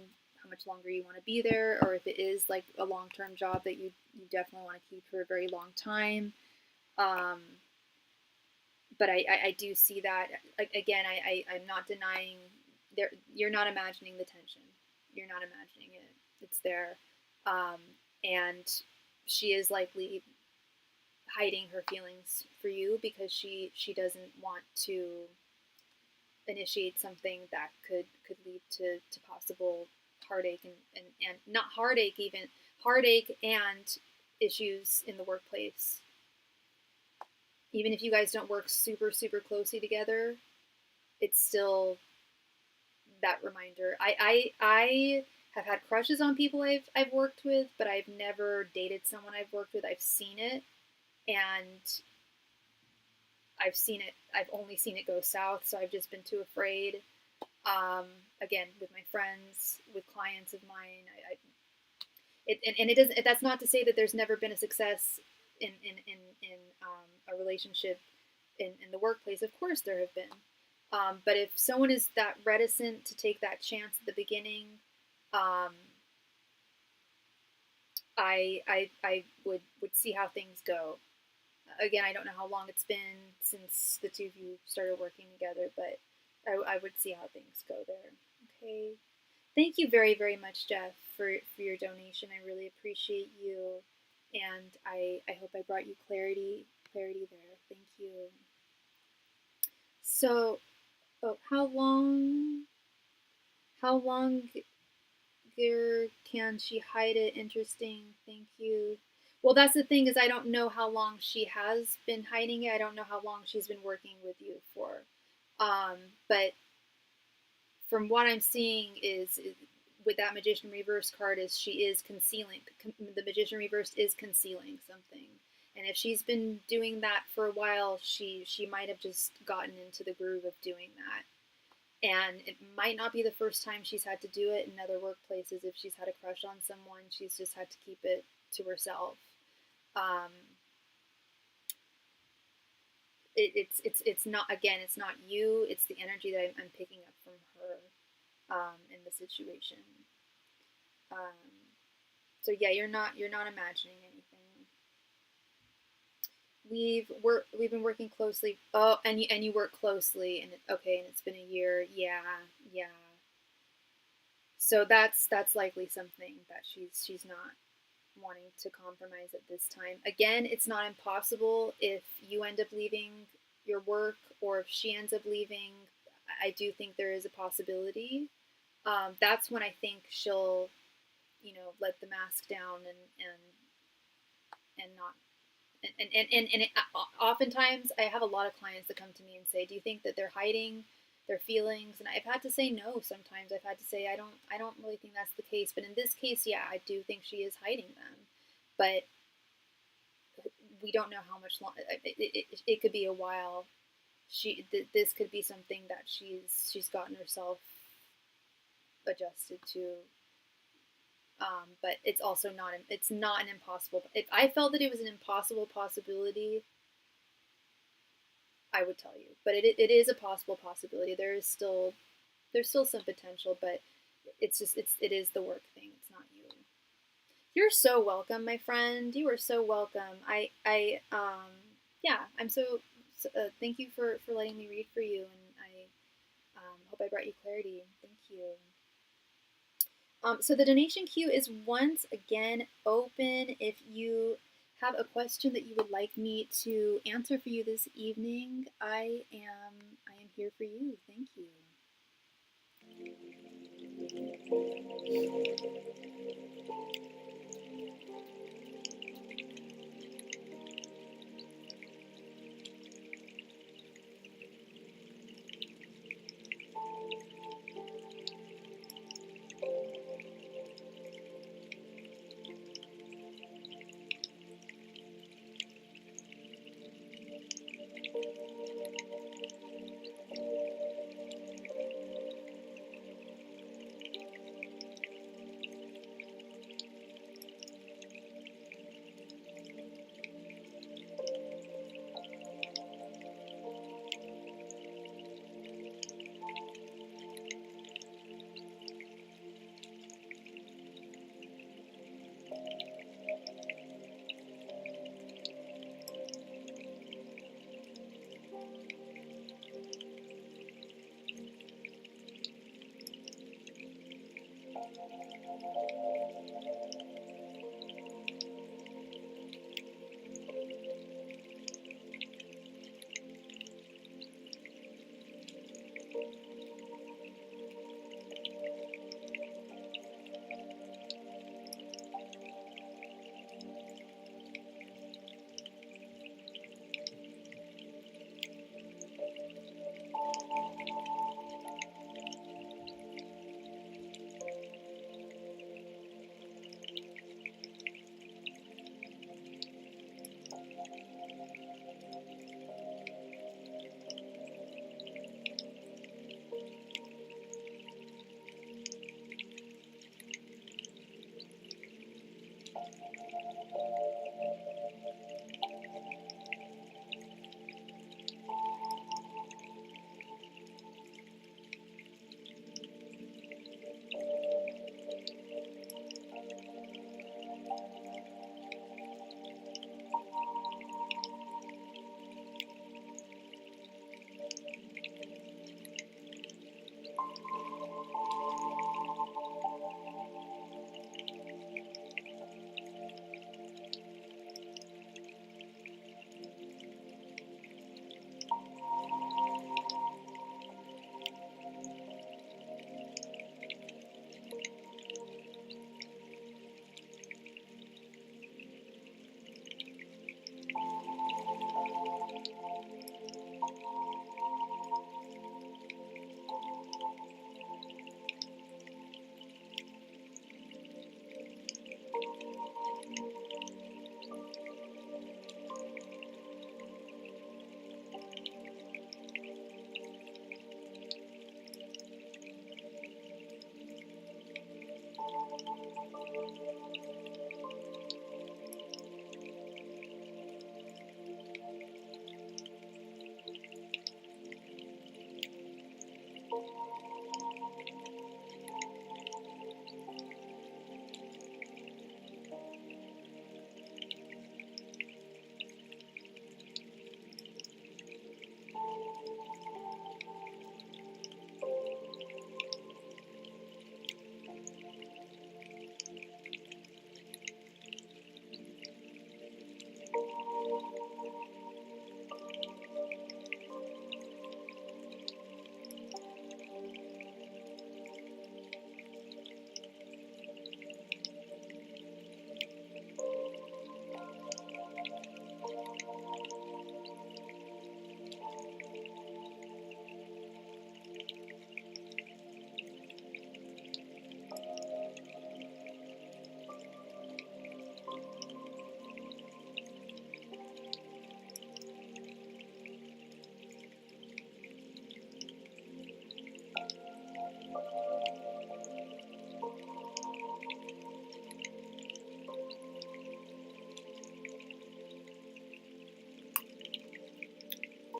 much longer you want to be there, or if it is like a long-term job that you definitely want to keep for a very long time. But I do see that, again, I'm not denying there. You're not imagining the tension. You're not imagining it. It's there. And she is likely hiding her feelings for you because she doesn't want to initiate something that could lead to possible heartache and not heartache, even heartache and issues in the workplace. Even if you guys don't work super, super closely together, it's still that reminder. I have had crushes on people I've worked with, but I've never dated someone I've worked with. I've seen it, and I've only seen it go south, so I've just been too afraid. Again, with my friends, with clients of mine, and it doesn't. That's not to say that there's never been a success in a relationship in the workplace. Of course, there have been. But if someone is that reticent to take that chance at the beginning, um, I would see how things go. Again, I don't know how long it's been since the two of you started working together, but I would see how things go there. Okay. Thank you very, very much, Jeff, for your donation. I really appreciate you, and I hope I brought you clarity there. Thank you. So, oh, how long can she hide it? Interesting. Thank you. Well, that's the thing, is I don't know how long she has been hiding it. I don't know how long she's been working with you for. But from what I'm seeing is with that Magician Reverse card, is she is concealing. The Magician Reversed is concealing something. And if she's been doing that for a while, she might have just gotten into the groove of doing that. And it might not be the first time she's had to do it in other workplaces. If she's had a crush on someone, she's just had to keep it to herself. It's not, again, it's not you. It's the energy that I'm picking up from her in the situation. So yeah, you're not imagining anything. We've been working closely. Oh, and you work closely, and okay, and it's been a year. Yeah. So that's likely something that she's not wanting to compromise at this time. Again, it's not impossible if you end up leaving your work, or if she ends up leaving. I do think there is a possibility. That's when I think she'll, let the mask down and not and oftentimes I have a lot of clients that come to me and say, "Do you think that they're hiding their feelings?" And I've had to say no. Sometimes I've had to say I don't really think that's the case. But in this case, yeah, I do think she is hiding them. But we don't know how much longer. It could be a while. This could be something that she's gotten herself adjusted to. But it's also not an impossible. If I felt that it was an impossible possibility, I would tell you. But it is a possible possibility. There's still some potential, but it is the work thing. It's not you. You're so welcome, my friend. You are so welcome. Yeah, I'm so thank you for letting me read for you, and I hope I brought you clarity. Thank you. So the donation queue is once again open. If you have a question that you would like me to answer for you this evening, I am here for you. Thank you.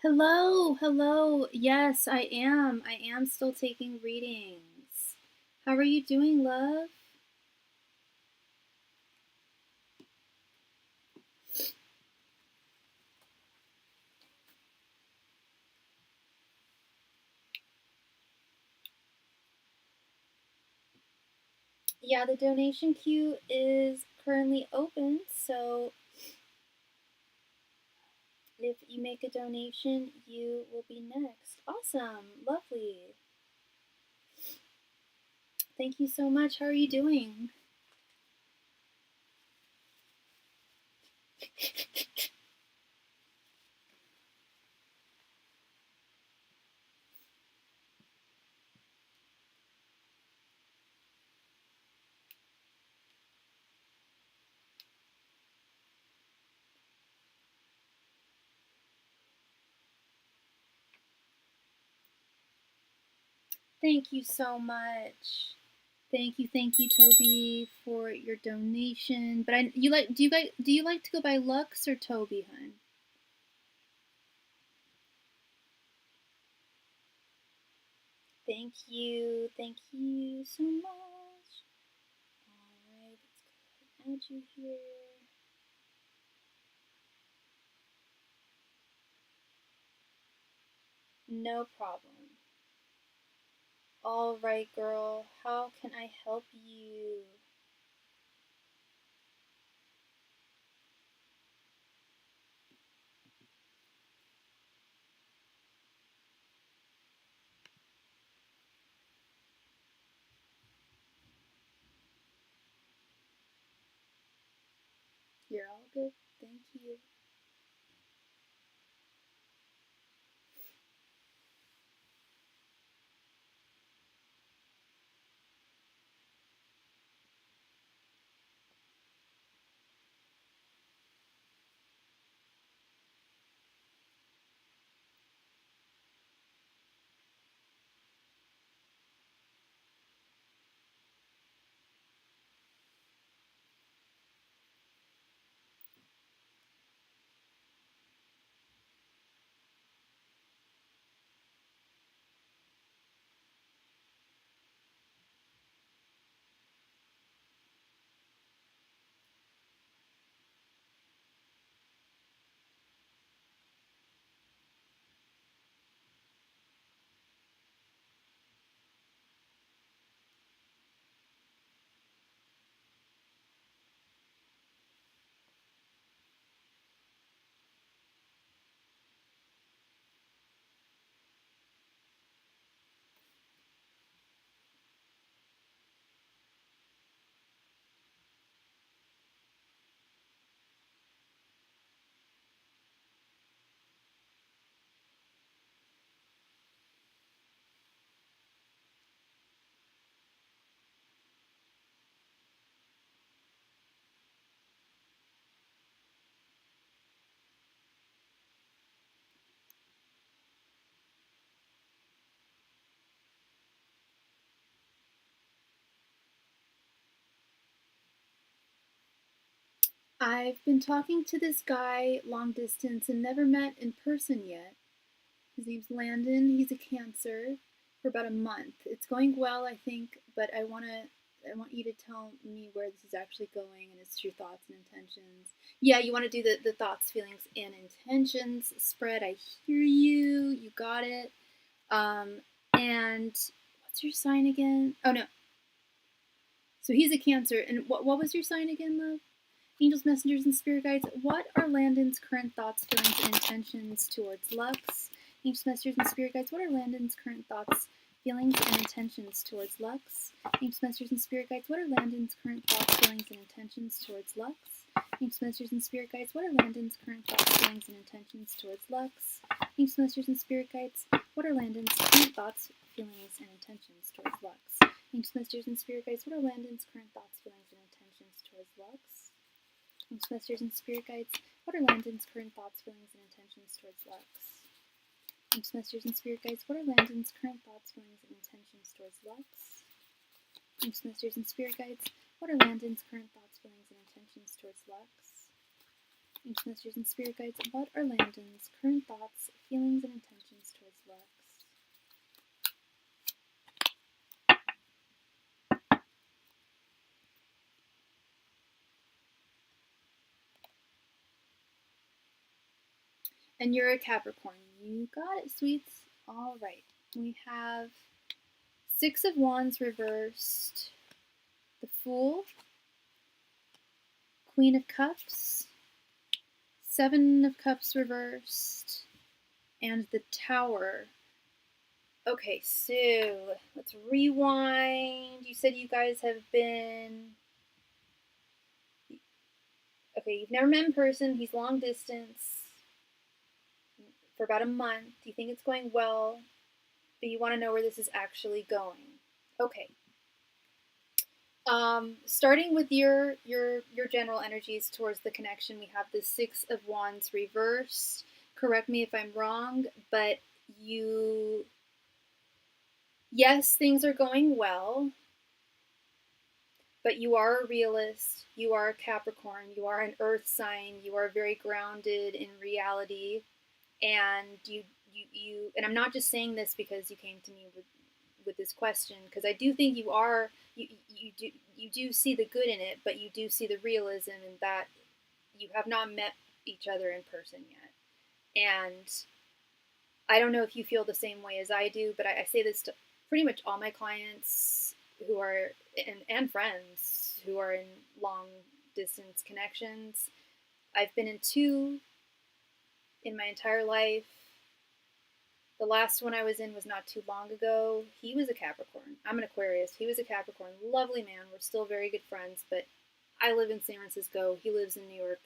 Hello, hello. Yes, I am. I am still taking readings. How are you doing, love? Yeah, the donation queue is currently open, so if you make a donation, you will be next. Awesome, lovely. Thank you so much. How are you doing? Thank you so much. Thank you, Toby, for your donation. But do you like to go by Lux or Toby, hun? Thank you so much. Alright, let's go ahead and add you here. No problem. Alright, girl, how can I help you? You're all good. Thank you. I've been talking to this guy long distance and never met in person yet. His name's Landon. He's a Cancer for about a month. It's going well, I think, but I want you to tell me where this is actually going and its true thoughts and intentions. Yeah, you want to do the thoughts, feelings, and intentions spread. I hear you. You got it. And what's your sign again? Oh, no. So he's a Cancer. And what was your sign again, love? Angels, messengers, and spirit guides, what are Landon's current thoughts, feelings, and intentions towards Lux? Angels, messengers, and spirit guides, what are Landon's current thoughts, feelings, and intentions towards Lux? Angels, messengers, and spirit guides, what are Landon's current thoughts, feelings, and intentions towards Lux? Angels, messengers, and spirit guides, what are Landon's current thoughts, feelings, and intentions towards Lux? Angels, messengers, and spirit guides, what are Landon's current thoughts, feelings, and intentions towards Lux? Angels, messengers, and spirit guides, what are Landon's current thoughts, feelings, and intentions towards Lux? Angels, messengers, and spirit guides, what are Landon's current thoughts, feelings, and intentions towards Lux? Angels, messengers, and spirit guides, what are Landon's current thoughts, feelings, and intentions towards Lux? Angels, messengers, and spirit guides, what are Landon's current thoughts, feelings, and intentions towards Lux? Angels, messengers, and spirit guides, what are Landon's current thoughts, feelings, and intentions towards Lux? And you're a Capricorn. You got it, sweets. All right. We have Six of Wands reversed, the Fool, Queen of Cups, Seven of Cups reversed, and the Tower. Okay, so let's rewind. You said you guys have been... Okay, you've never met in person. He's long distance for about a month. You think it's going well, but you want to know where this is actually going. Okay. Starting with your general energies towards the connection, we have the Six of Wands reversed. Correct me if I'm wrong, but yes, things are going well, but you are a realist, you are a Capricorn, you are an earth sign, you are very grounded in reality, and you and I'm not just saying this because you came to me with this question, because I do think you do see the good in it, but you do see the realism in that you have not met each other in person yet. And I don't know if you feel the same way as I do, but I say this to pretty much all my clients who are and friends who are in long distance connections. I've been in two in my entire life. The last one I was in was not too long ago. He was a Capricorn. I'm an Aquarius. He was a Capricorn. Lovely man. We're still very good friends, but I live in San Francisco. He lives in New York.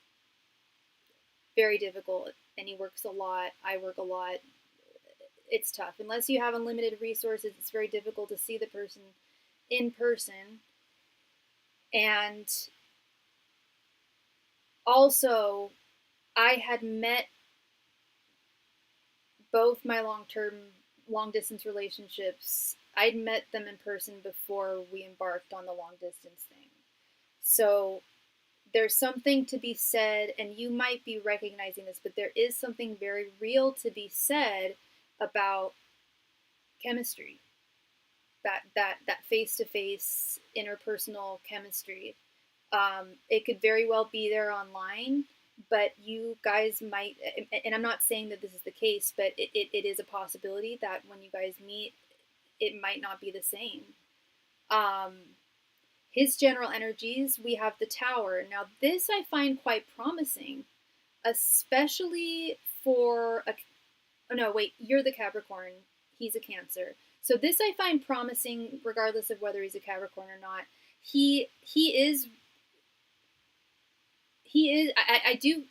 Very difficult, and he works a lot. I work a lot. It's tough. Unless you have unlimited resources, it's very difficult to see the person in person. And also, I had met both my long distance relationships. I'd met them in person before we embarked on the long distance thing. So there's something to be said, and you might be recognizing this, but there is something very real to be said about chemistry. That face-to-face interpersonal chemistry. It could very well be there online, but you guys might, and I'm not saying that this is the case, but it is a possibility that when you guys meet, it might not be the same. His general energies, we have the Tower. Now this I find quite promising, especially for a... Oh no, wait, you're the Capricorn. He's a Cancer. So this I find promising regardless of whether he's a Capricorn or not. He is... I do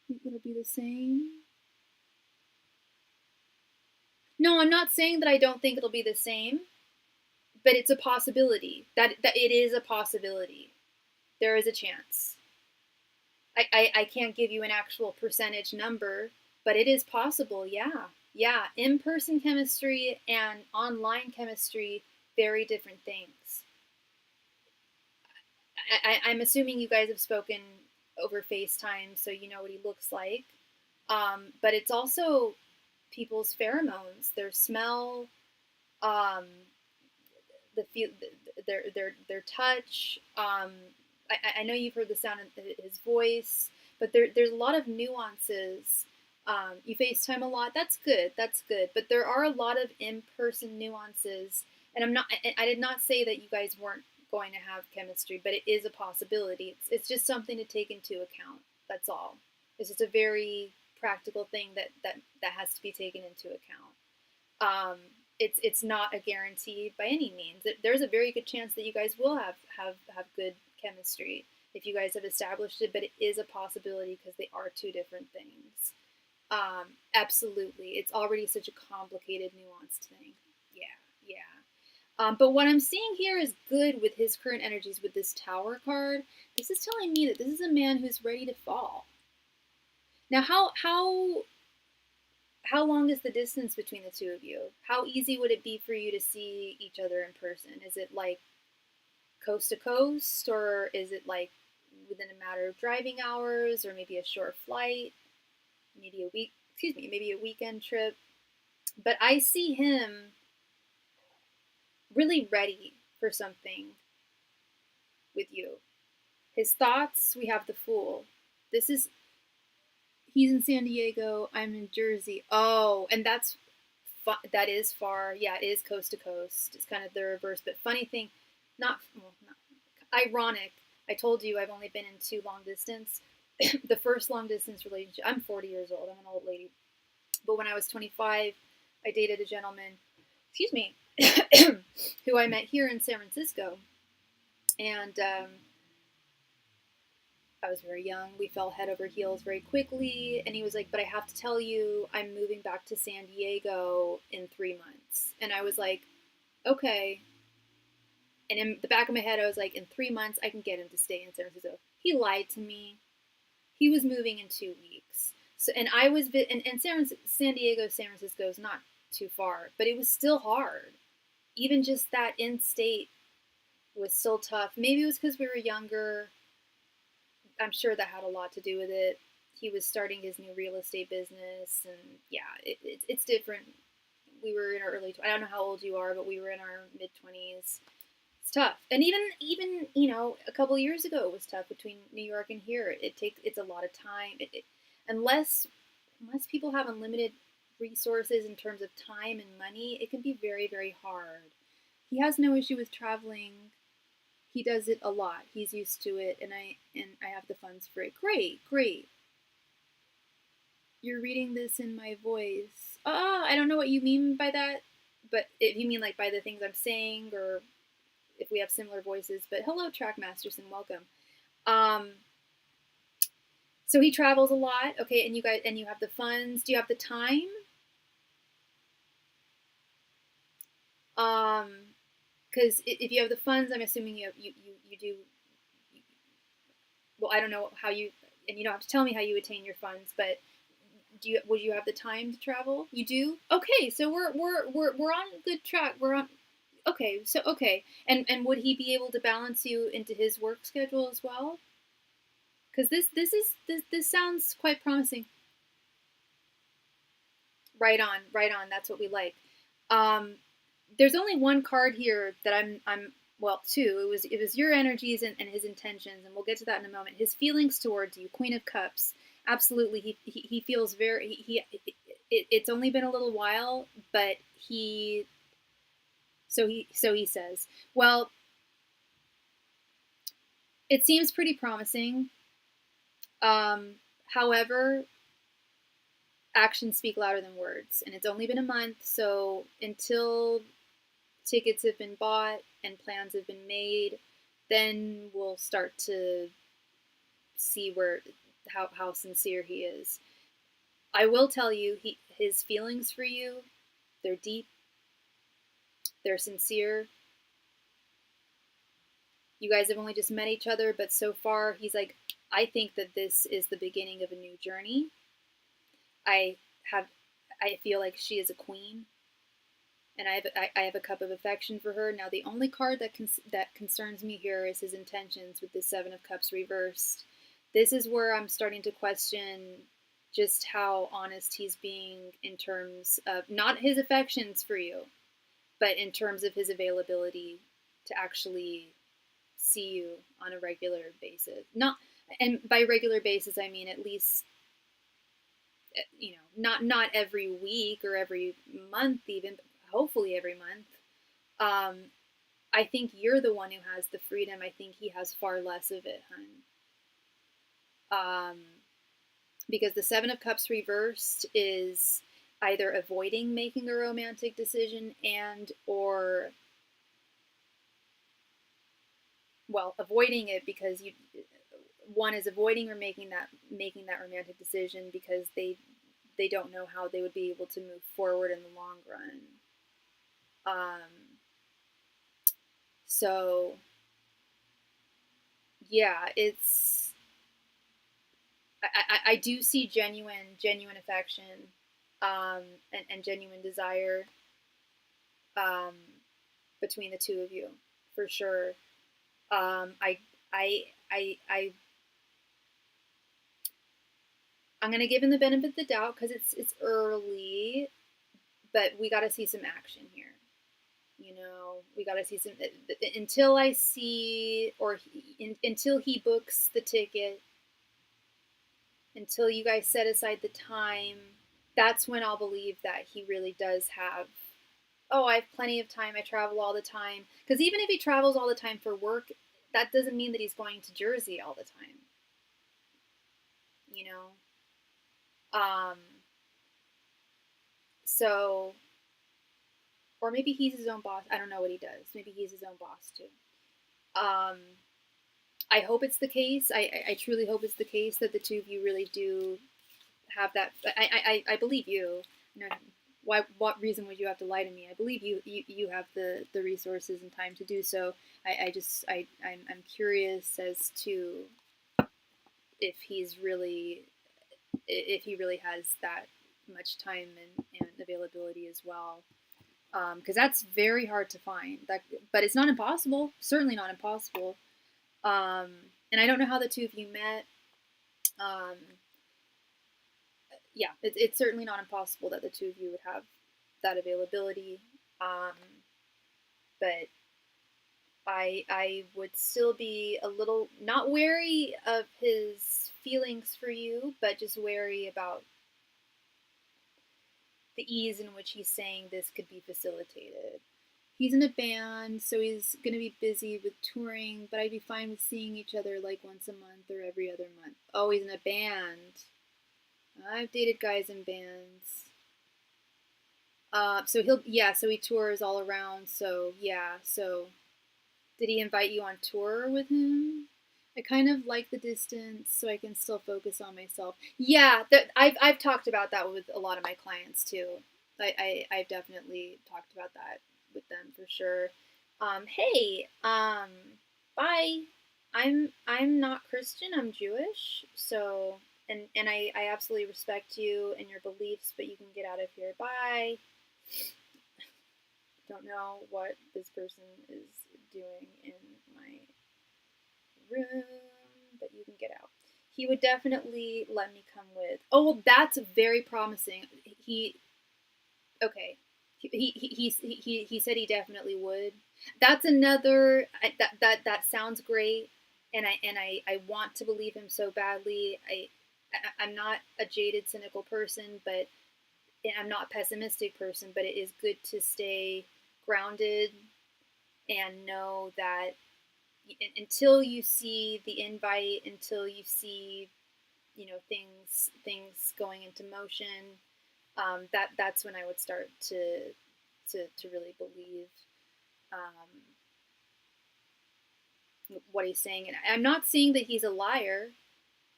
think it'll be the same. No, I'm not saying that I don't think it'll be the same, but it's a possibility. That it is a possibility. There is a chance. I can't give you an actual percentage number, but it is possible, yeah. Yeah, in-person chemistry and online chemistry, very different things. I'm assuming you guys have spoken over FaceTime, so you know what he looks like. But it's also people's pheromones, their smell, um, the feel, their touch. I know you've heard the sound of his voice, but there's a lot of nuances. You FaceTime a lot. That's good. That's good. But there are a lot of in-person nuances, and I did not say that you guys weren't going to have chemistry, but it is a possibility. It's just something to take into account. That's all. It's just a very practical thing that has to be taken into account. It's not a guarantee by any means. There's a very good chance that you guys will have good chemistry if you guys have established it, but it is a possibility because they are two different things. Absolutely, it's already such a complicated, nuanced thing. Yeah, yeah. But what I'm seeing here is good with his current energies with this Tower card. This is telling me that this is a man who's ready to fall. Now, how long is the distance between the two of you? How easy would it be for you to see each other in person? Is it like coast to coast, or is it like within a matter of driving hours, or maybe a short flight, maybe a week, excuse me, maybe a weekend trip? But I see him really ready for something with you. His thoughts, we have the Fool. This is, he's in San Diego, I'm in Jersey. Oh, and that is far. Yeah, it is coast to coast. It's kind of the reverse, but funny thing, not ironic. I told you I've only been in 2 long distance. The first long distance relationship, I'm 40 years old, I'm an old lady. But when I was 25, I dated a gentleman, excuse me, who I met here in San Francisco. And I was very young. We fell head over heels very quickly. And he was like, but I have to tell you, I'm moving back to San Diego in 3 months. And I was like, okay. And in the back of my head, I was like, in 3 months, I can get him to stay in San Francisco. He lied to me. He was moving in 2 weeks. So, and I was, and San Diego, San Francisco is not too far, but it was still hard. Even just that in state was still tough. Maybe it was because we were younger. I'm sure that had a lot to do with it. He was starting his new real estate business, and yeah, it's different. We were in our early, I don't know how old you are, but we were in our mid-20s. It's tough. And even you know, a couple of years ago it was tough between New York and here. It's a lot of time. Unless people have unlimited resources in terms of time and money, it can be very, very hard. He has no issue with traveling. He does it a lot. He's used to it, and I have the funds for it. Great, great. You're reading this in my voice. I don't know what you mean by that, but if you mean like by the things I'm saying, or if we have similar voices. But hello, Track Masterson, welcome. So he travels a lot, okay, and you have the funds. Do you have the time? Because if you have the funds, I'm assuming you do. Well, I don't know how you, and you don't have to tell me how you attain your funds, but would you have the time to travel? You do. Okay, so we're on good track. We're on. Okay, so okay, and would he be able to balance you into his work schedule as well? Because this sounds quite promising. Right on, right on. That's what we like. There's only one card here that I'm well, two. It was your energies and his intentions, and we'll get to that in a moment. His feelings towards you, Queen of Cups. Absolutely, he feels very it's only been a little while, but so he says. Well, it seems pretty promising. However, actions speak louder than words, and it's only been a month, so until tickets have been bought and plans have been made, then we'll start to see how sincere he is. I will tell you, his feelings for you, they're deep, they're sincere. You guys have only just met each other, but so far he's like, I think that this is the beginning of a new journey. I feel like she is a queen. and I have a cup of affection for her. Now, the only card that concerns me here is his intentions with the Seven of Cups reversed. This is where I'm starting to question just how honest he's being in terms of not his affections for you, but in terms of his availability to actually see you on a regular basis. Not, and by regular basis I mean at least, you know, not every week or every month, even hopefully every month. I think you're the one who has the freedom. I think he has far less of it, hun. Because the Seven of Cups reversed is either avoiding making a romantic decision and or, well, avoiding it because one is avoiding or making that romantic decision because they don't know how they would be able to move forward in the long run. So yeah, it's I do see genuine affection, and genuine desire, between the two of you, for sure. I I I I I'm gonna give him the benefit of the doubt because it's early, but we got to see some action here. You know, we got to see some until I see or until he books the ticket, until you guys set aside the time. That's when I'll believe that he really does have. Oh, I have plenty of time. I travel all the time. Because even if he travels all the time for work, that doesn't mean that he's going to Jersey all the time. You know. So, or maybe he's his own boss. I don't know what he does. Maybe he's his own boss too. I hope it's the case. I truly hope it's the case that the two of you really do have that. I believe you. You know, what reason would you have to lie to me? I believe you have the resources and time to do so. I'm curious as to if he really has that much time and availability as well. Because that's very hard to find. But it's not impossible. Certainly not impossible. And I don't know how the two of you met. Um, yeah, it's certainly not impossible that the two of you would have that availability. But I would still be a little not wary of his feelings for you, but just wary about the ease in which he's saying this could be facilitated. He's in a band, so he's going to be busy with touring, but I'd be fine with seeing each other like once a month or every other month. Oh, he's in a band. I've dated guys in bands. So he tours all around. So yeah, so did he invite you on tour with him? I kind of like the distance, so I can still focus on myself. Yeah, I've talked about that with a lot of my clients too. I've definitely talked about that with them for sure. Hey, bye. I'm not Christian. I'm Jewish. So and I absolutely respect you and your beliefs, but you can get out of here. Bye. Don't know what this person is doing in my room, but you can get out. He would definitely let me come with. Oh, well, that's very promising. Okay. He said he definitely would. That's another that sounds great, and I want to believe him so badly. I'm not a jaded, cynical person, but I'm not a pessimistic person. But it is good to stay grounded and know that until you see the invite, until you see, you know, things going into motion, that's when I would start to really believe what he's saying. And I'm not saying that he's a liar.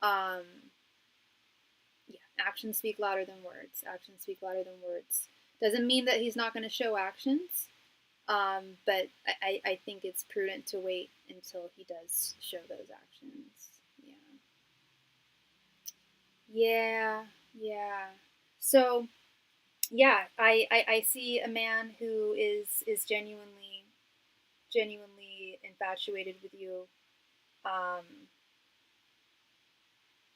Yeah, actions speak louder than words. Actions speak louder than words. Doesn't mean that he's not going to show actions. But I think it's prudent to wait until he does show those actions. Yeah. Yeah. So yeah, I see a man who is genuinely infatuated with you, um,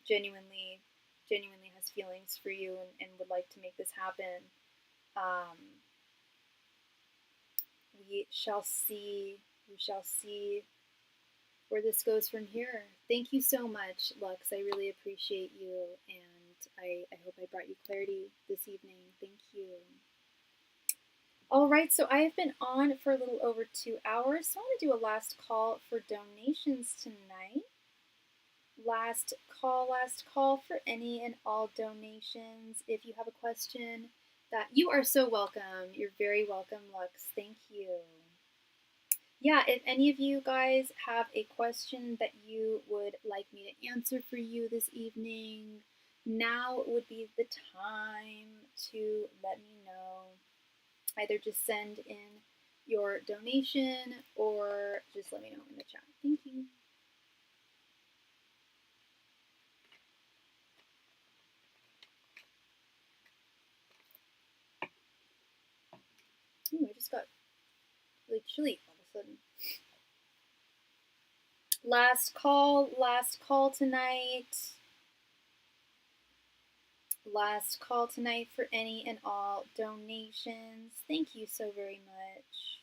genuinely genuinely has feelings for you and would like to make this happen. Um, we shall see. We shall see where this goes from here. Thank you so much, Lux. I really appreciate you, and I hope I brought you clarity this evening. Thank you. All right, so I have been on for a little over 2 hours, so I want to do a last call for donations tonight. Last call for any and all donations. If you have a question that you are so welcome, you're very welcome, Lux. Thank you. Yeah, if any of you guys have a question that you would like me to answer for you this evening, now would be the time to let me know. Either just send in your donation or just let me know in the chat. Thank you. Ooh, I just got really chilly all of a sudden. Last call tonight. Last call tonight for any and all donations. Thank you so very much.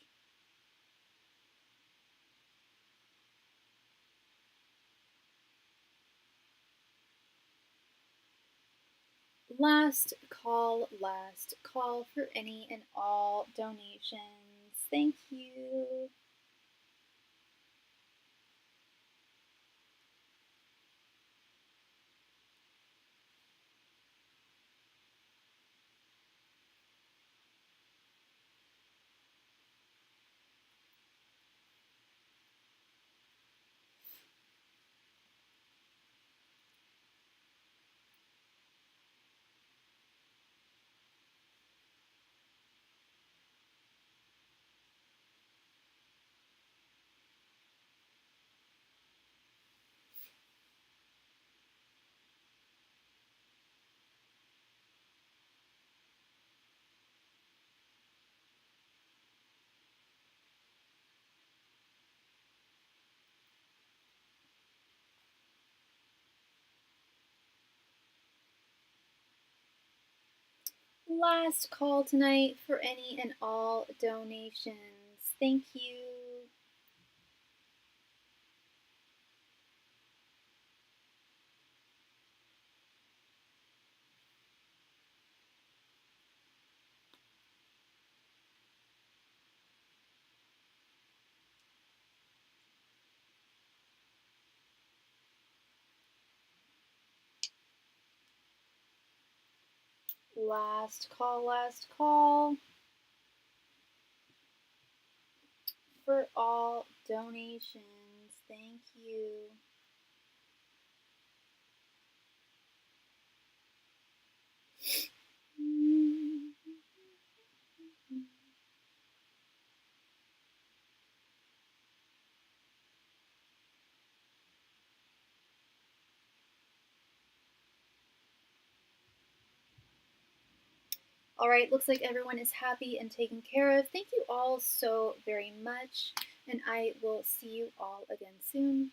Last call for any and all donations. Thank you. Last call tonight for any and all donations. Thank you. Last call for all donations. Thank you. All right, looks like everyone is happy and taken care of. Thank you all so very much, and I will see you all again soon.